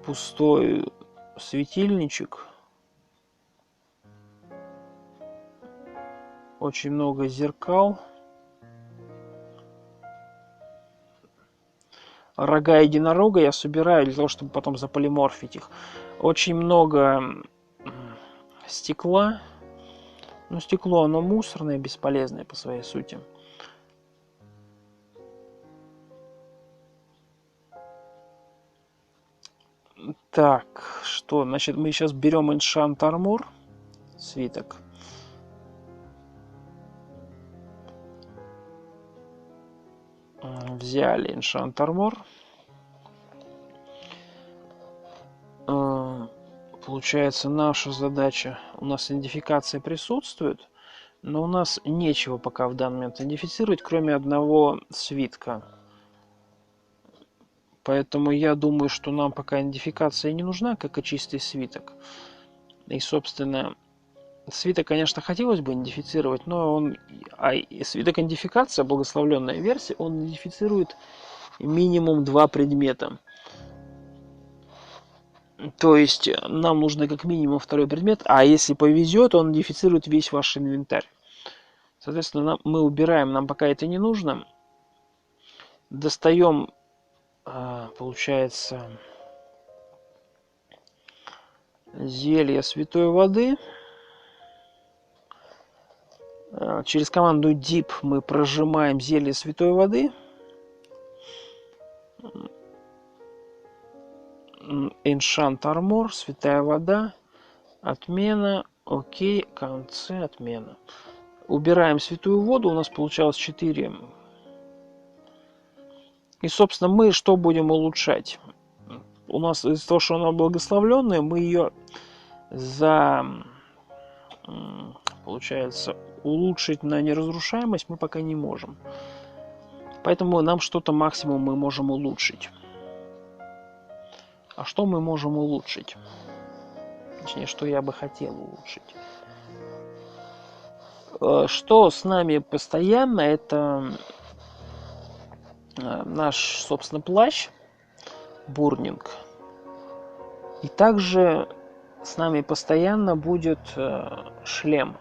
Пустой светильничек. Очень много зеркал. Рога единорога я собираю для того, чтобы потом заполиморфить их. Очень много стекла. Но стекло, оно мусорное, бесполезное по своей сути. Так, что? Значит, мы сейчас берем Enchant Armor. Свиток. Взяли Enchant Armor. Получается, наша задача, у нас идентификация присутствует, но у нас нечего пока в данный момент идентифицировать, кроме одного свитка. Поэтому я думаю, что нам пока идентификация не нужна, как и чистый свиток. И, собственно, свиток, конечно, хотелось бы идентифицировать, но он... свиток идентификация, благословленная версия, он идентифицирует минимум 2 предмета. То есть нам нужно как минимум 2 предмет, а если повезет, он идентифицирует весь ваш инвентарь. Соответственно, мы убираем, нам пока это не нужно. Достаем, получается, зелье святой воды. Через команду deep мы прожимаем зелье святой воды. Enchant Armor, святая вода, отмена, окей, конце, отмена. Убираем святую воду, у нас получалось 4. И, собственно, мы что будем улучшать? У нас из-за того, что она благословленная, мы ее получается, улучшить на неразрушаемость мы пока не можем. Поэтому нам что-то максимум мы можем улучшить. А что мы можем улучшить? Точнее, что я бы хотел улучшить. Что с нами постоянно, это наш, собственно, плащ Бурнинг. И также с нами постоянно будет шлем.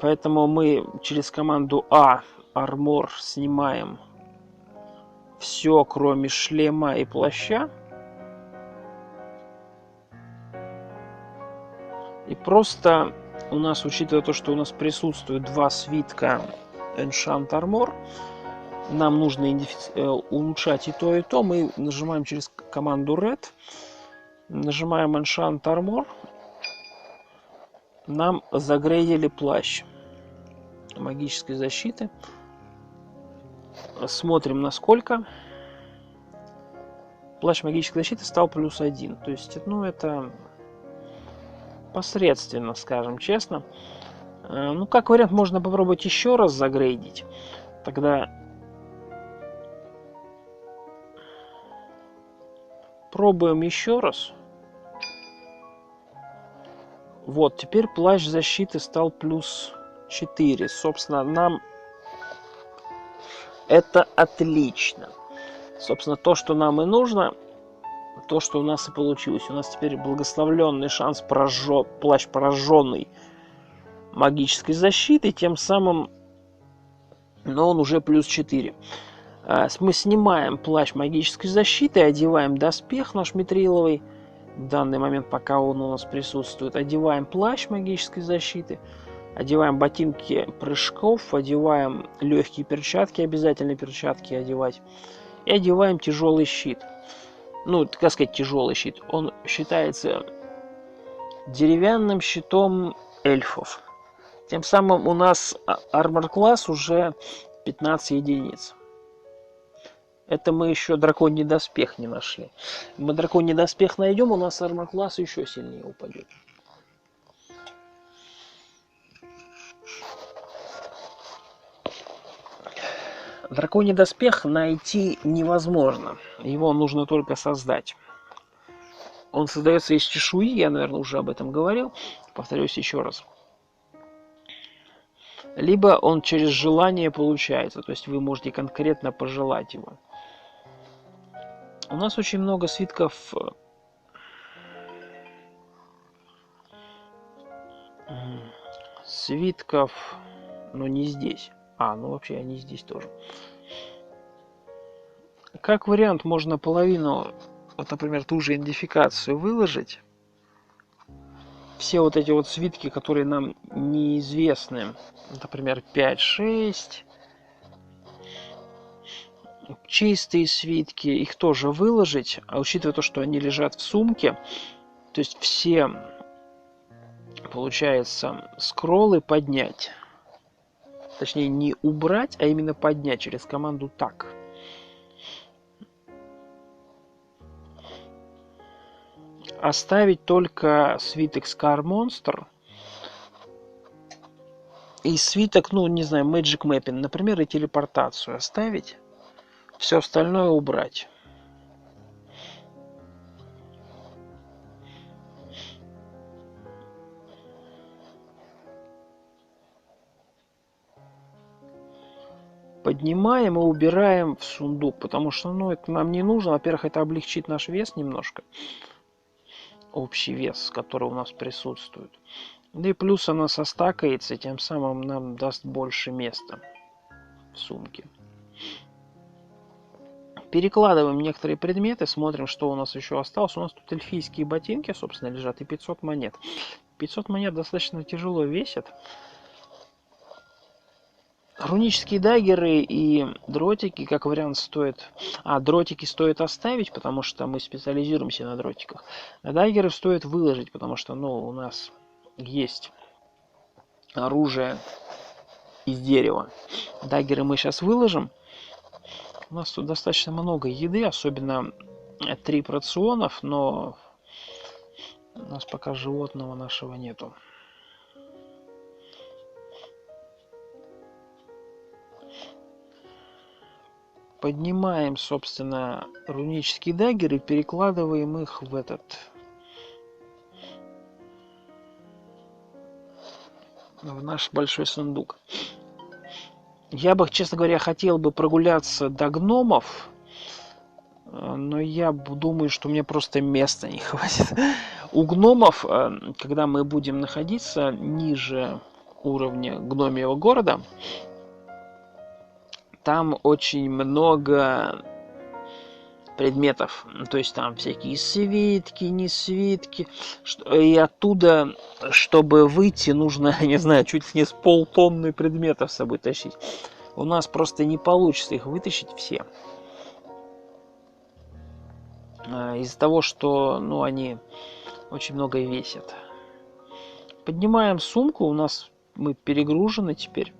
Поэтому мы через команду Armor снимаем все, кроме шлема и плаща. И просто у нас, учитывая то, что у нас присутствует 2 свитка Enchant Armor, нам нужно улучшать и то, мы нажимаем через команду Red, нажимаем Enchant Armor, нам загрейдили плащ магической защиты. Смотрим, насколько. Плащ магической защиты стал +1. То есть, ну, это посредственно, скажем честно. Ну, как вариант, можно попробовать еще раз загрейдить. Тогда пробуем еще раз. Вот, теперь плащ защиты стал +4. Собственно, нам это отлично. Собственно, то, что нам и нужно, то, что у нас и получилось. У нас теперь благословленный шанс плащ, пораженный магической защитой, тем самым, но он уже +4. Мы снимаем плащ магической защиты, одеваем доспех наш митриловый. В данный момент, пока он у нас присутствует, одеваем плащ магической защиты, одеваем ботинки прыжков, одеваем легкие перчатки, обязательно перчатки одевать, и одеваем тяжелый щит. Ну, как сказать, тяжелый щит. Он считается деревянным щитом эльфов. Тем самым у нас армор класс уже 15 единиц. Это мы еще драконий доспех не нашли. Мы драконий доспех найдем, у нас армор класс еще сильнее упадет. Драконий доспех найти невозможно. Его нужно только создать. Он создается из чешуи, я, наверное, уже об этом говорил. Повторюсь еще раз. Либо он через желание получается. То есть вы можете конкретно пожелать его. У нас очень много свитков но не здесь. Ну вообще они здесь тоже. Как вариант, можно половину, вот, например, ту же идентификацию выложить. Все вот эти вот свитки, которые нам неизвестны. Например, 5, 6. Чистые свитки, их тоже выложить. А учитывая то, что они лежат в сумке, то есть все, получается, скроллы поднять. Точнее, не убрать, а именно поднять через команду «так». Оставить только свиток Scar Monster и свиток, ну, не знаю, Magic Mapping, например, и телепортацию оставить. Все остальное убрать. Поднимаем и убираем в сундук, потому что, ну, это нам не нужно. Во-первых, это облегчит наш вес немножко. Общий вес, который у нас присутствует. Да и плюс она состакается, тем самым нам даст больше места в сумке. Перекладываем некоторые предметы, смотрим, что у нас еще осталось. У нас тут эльфийские ботинки, собственно, лежат, и 500 монет. 500 монет достаточно тяжело весят. Рунические даггеры и дротики, как вариант, стоит... дротики стоит оставить, потому что мы специализируемся на дротиках. А даггеры стоит выложить, потому что, ну, у нас есть оружие из дерева. Даггеры мы сейчас выложим. У нас тут достаточно много еды, особенно 3 рационов, но у нас пока животного нашего нету. Поднимаем, собственно, рунические даггеры и перекладываем их в наш большой сундук. Я бы, честно говоря, хотел бы прогуляться до гномов, но я думаю, что мне просто места не хватит. У гномов, когда мы будем находиться ниже уровня гномьего города, там очень много предметов. То есть там всякие свитки, не свитки. И оттуда, чтобы выйти, нужно, не знаю, чуть ли не с полтонны предметов с собой тащить. У нас просто не получится их вытащить все. Из-за того, что, ну, они очень много весят. Поднимаем сумку. Мы перегружены теперь.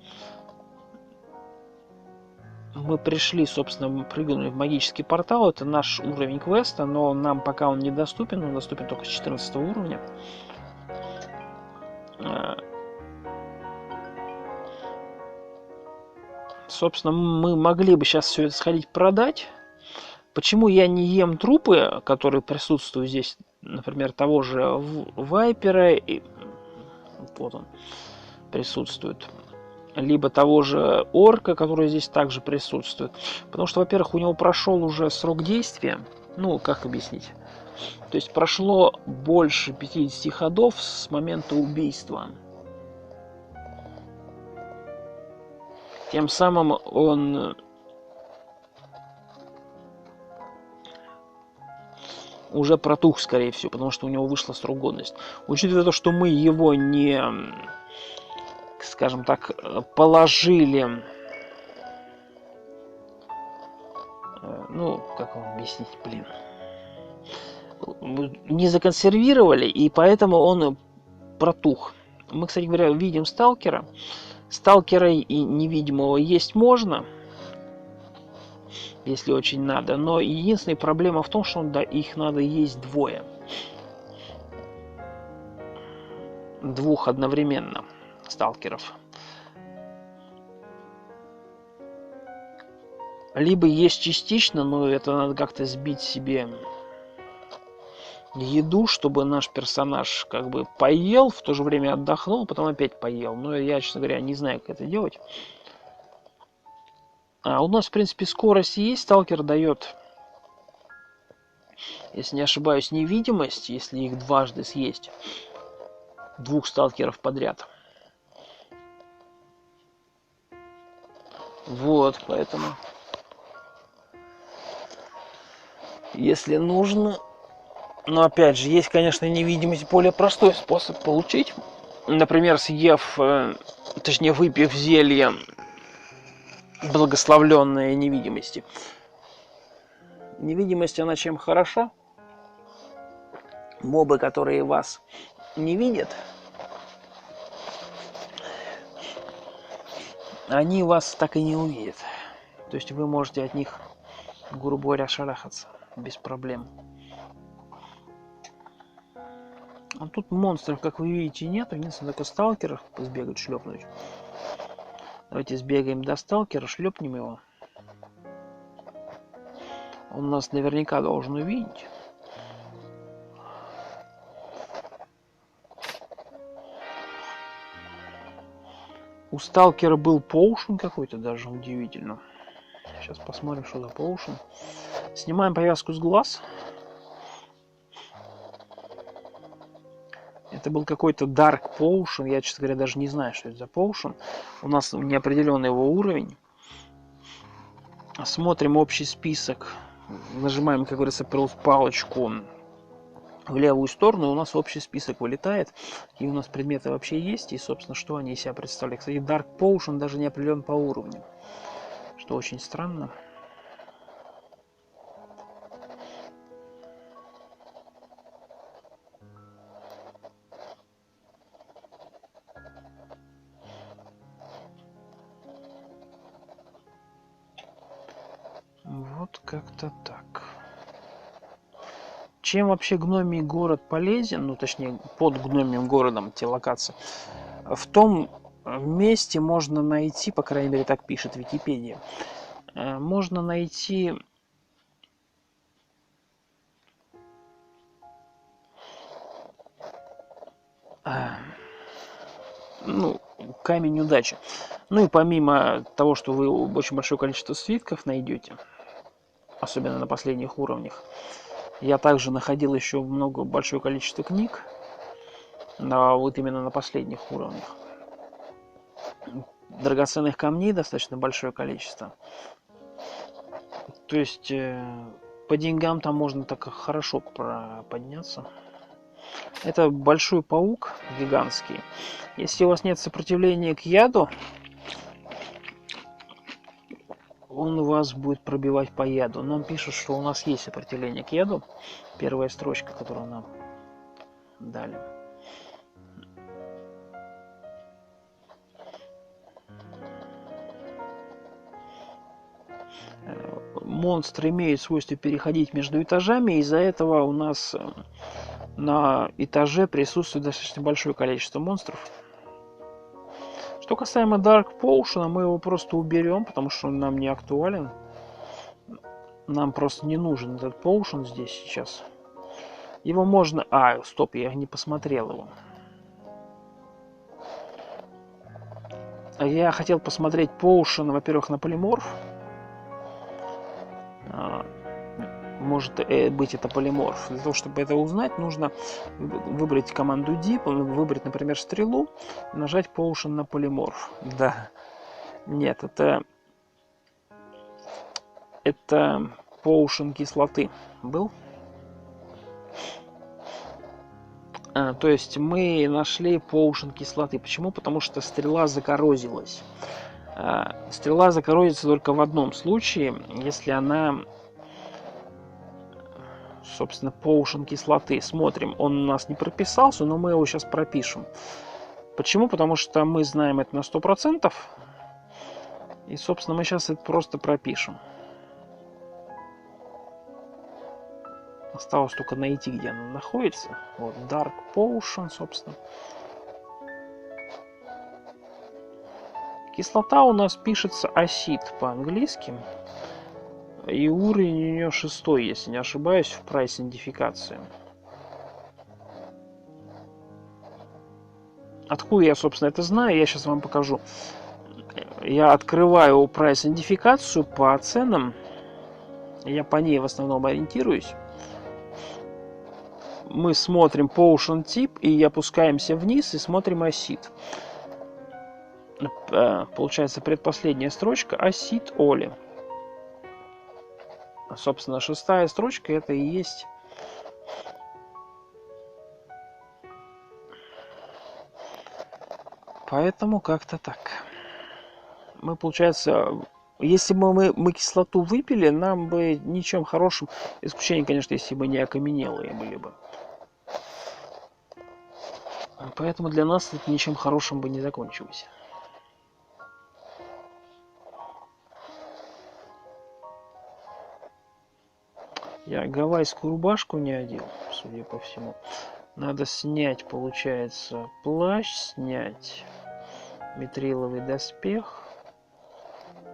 Мы пришли, собственно, мы прыгнули в магический портал. Это наш уровень квеста, но нам пока он недоступен. Он доступен только с 14 уровня. Собственно, мы могли бы сейчас все это сходить продать. Почему я не ем трупы, которые присутствуют здесь, например, того же Вайпера, и вот он присутствует, либо того же Орка, который здесь также присутствует. Потому что, во-первых, у него прошел уже срок действия. Ну, как объяснить? То есть прошло больше 50 ходов с момента убийства. Тем самым он уже протух, скорее всего, потому что у него вышла срок годности. Учитывая то, что мы его не, скажем так, положили, ну, как вам объяснить, блин, не законсервировали, и поэтому он протух. Мы, кстати говоря, видим сталкера. Сталкера и невидимого есть можно, если очень надо, но единственная проблема в том, что их надо есть двое. Двух одновременно сталкеров. Либо есть частично, но это надо как-то сбить себе еду, чтобы наш персонаж как бы поел, в то же время отдохнул, потом опять поел. Но я, честно говоря, не знаю, как это делать. У нас, в принципе, скорость есть. Сталкер дает, если не ошибаюсь, невидимость, если их дважды съесть. Двух сталкеров подряд. Вот, поэтому, если нужно... Но опять же, есть, конечно, невидимость более простой способ получить. Например, съев, точнее, выпив зелье благословленное невидимости. Невидимость, она чем хороша? Мобы, которые вас не видят, они вас так и не увидят. То есть вы можете от них, грубо говоря, шарахаться без проблем. А тут монстров, как вы видите, нет. Единственное, только сталкеров сбегать, шлепнуть. Давайте сбегаем до сталкера, шлепнем его. Он нас наверняка должен увидеть. У сталкера был поушен какой-то, даже удивительно. Сейчас посмотрим, что за поушен. Снимаем повязку с глаз. Это был какой-то Dark Potion. Я, честно говоря, даже не знаю, что это за Potion. У нас неопределенный его уровень. Смотрим общий список. Нажимаем, как говорится, палочку в левую сторону. У нас общий список вылетает. И у нас предметы вообще есть. И, собственно, что они из себя представляют. Кстати, Dark Potion даже не определен по уровню. Что очень странно. Вот как-то так. Чем вообще гномий город полезен, ну точнее под гномием городом те локации, в том месте можно найти, по крайней мере так пишет Википедия, можно найти ну, камень удачи. Ну и помимо того, что вы очень большое количество свитков найдете, особенно на последних уровнях, я также находил еще большое количество книг, вот именно на последних уровнях. Драгоценных камней достаточно большое количество. То есть по деньгам там можно так хорошо подняться. Это большой паук гигантский. Если у вас нет сопротивления к яду, он вас будет пробивать по яду. Нам пишут, что у нас есть сопротивление к яду. Первая строчка, которую нам дали. Монстры имеют свойство переходить между этажами, из-за этого у нас на этаже присутствует достаточно большое количество монстров. Что касаемо Dark Potion, мы его просто уберем, потому что он нам не актуален. Нам просто не нужен этот Potion здесь сейчас. Его можно... стоп, я не посмотрел его. Я хотел посмотреть Potion, во-первых, на полиморф. Может быть это полиморф. Для того, чтобы это узнать, нужно выбрать команду Deep, выбрать, например, стрелу, и нажать Potion на полиморф. Да. Нет, это Potion кислоты был. То есть мы нашли Potion кислоты. Почему? Потому что стрела закоррозилась. Стрела закоррозится только в одном случае, если она... Собственно, Potion кислоты. Смотрим, он у нас не прописался, но мы его сейчас пропишем. Почему? Потому что мы знаем это на 100%. И, собственно, мы сейчас это просто пропишем. Осталось только найти, где она находится. Вот, Dark Potion, собственно. Кислота у нас пишется acid по-английски. И уровень у нее 6, если не ошибаюсь, в прайс-идентификации. Откуда я, собственно, это знаю, я сейчас вам покажу. Я открываю прайс-идентификацию по ценам. Я по ней в основном ориентируюсь. Мы смотрим Potion тип и опускаемся вниз и смотрим acid. Получается, предпоследняя строчка acid Oli. Собственно, 6-я строчка это и есть поэтому как-то так. Мы, получается, если бы мы кислоту выпили, нам бы ничем хорошим, исключение, конечно, если бы не окаменелые были бы. Поэтому для нас это ничем хорошим бы не закончилось. Я гавайскую рубашку не одел, судя по всему. Надо снять, получается, плащ, снять митриловый доспех,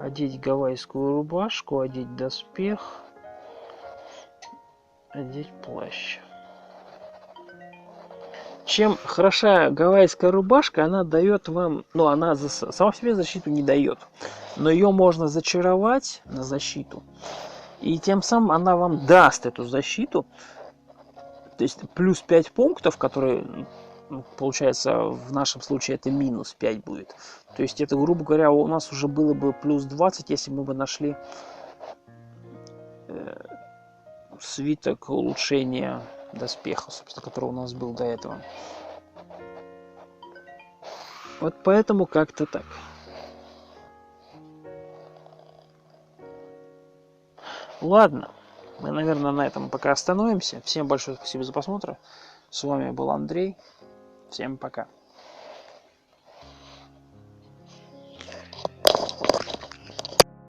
одеть гавайскую рубашку, одеть доспех, одеть плащ. Чем хороша гавайская рубашка, она дает вам... Ну, она сама себе защиту не дает. Но ее можно зачаровать на защиту. И тем самым она вам даст эту защиту. То есть плюс 5 пунктов, которые, получается, в нашем случае это минус 5 будет. То есть это, грубо говоря, у нас уже было бы плюс 20, если мы бы нашли свиток улучшения доспеха, собственно, который у нас был до этого. Вот поэтому как-то так. Ладно, мы, наверное, на этом пока остановимся. Всем большое спасибо за просмотр. С вами был Андрей. Всем пока.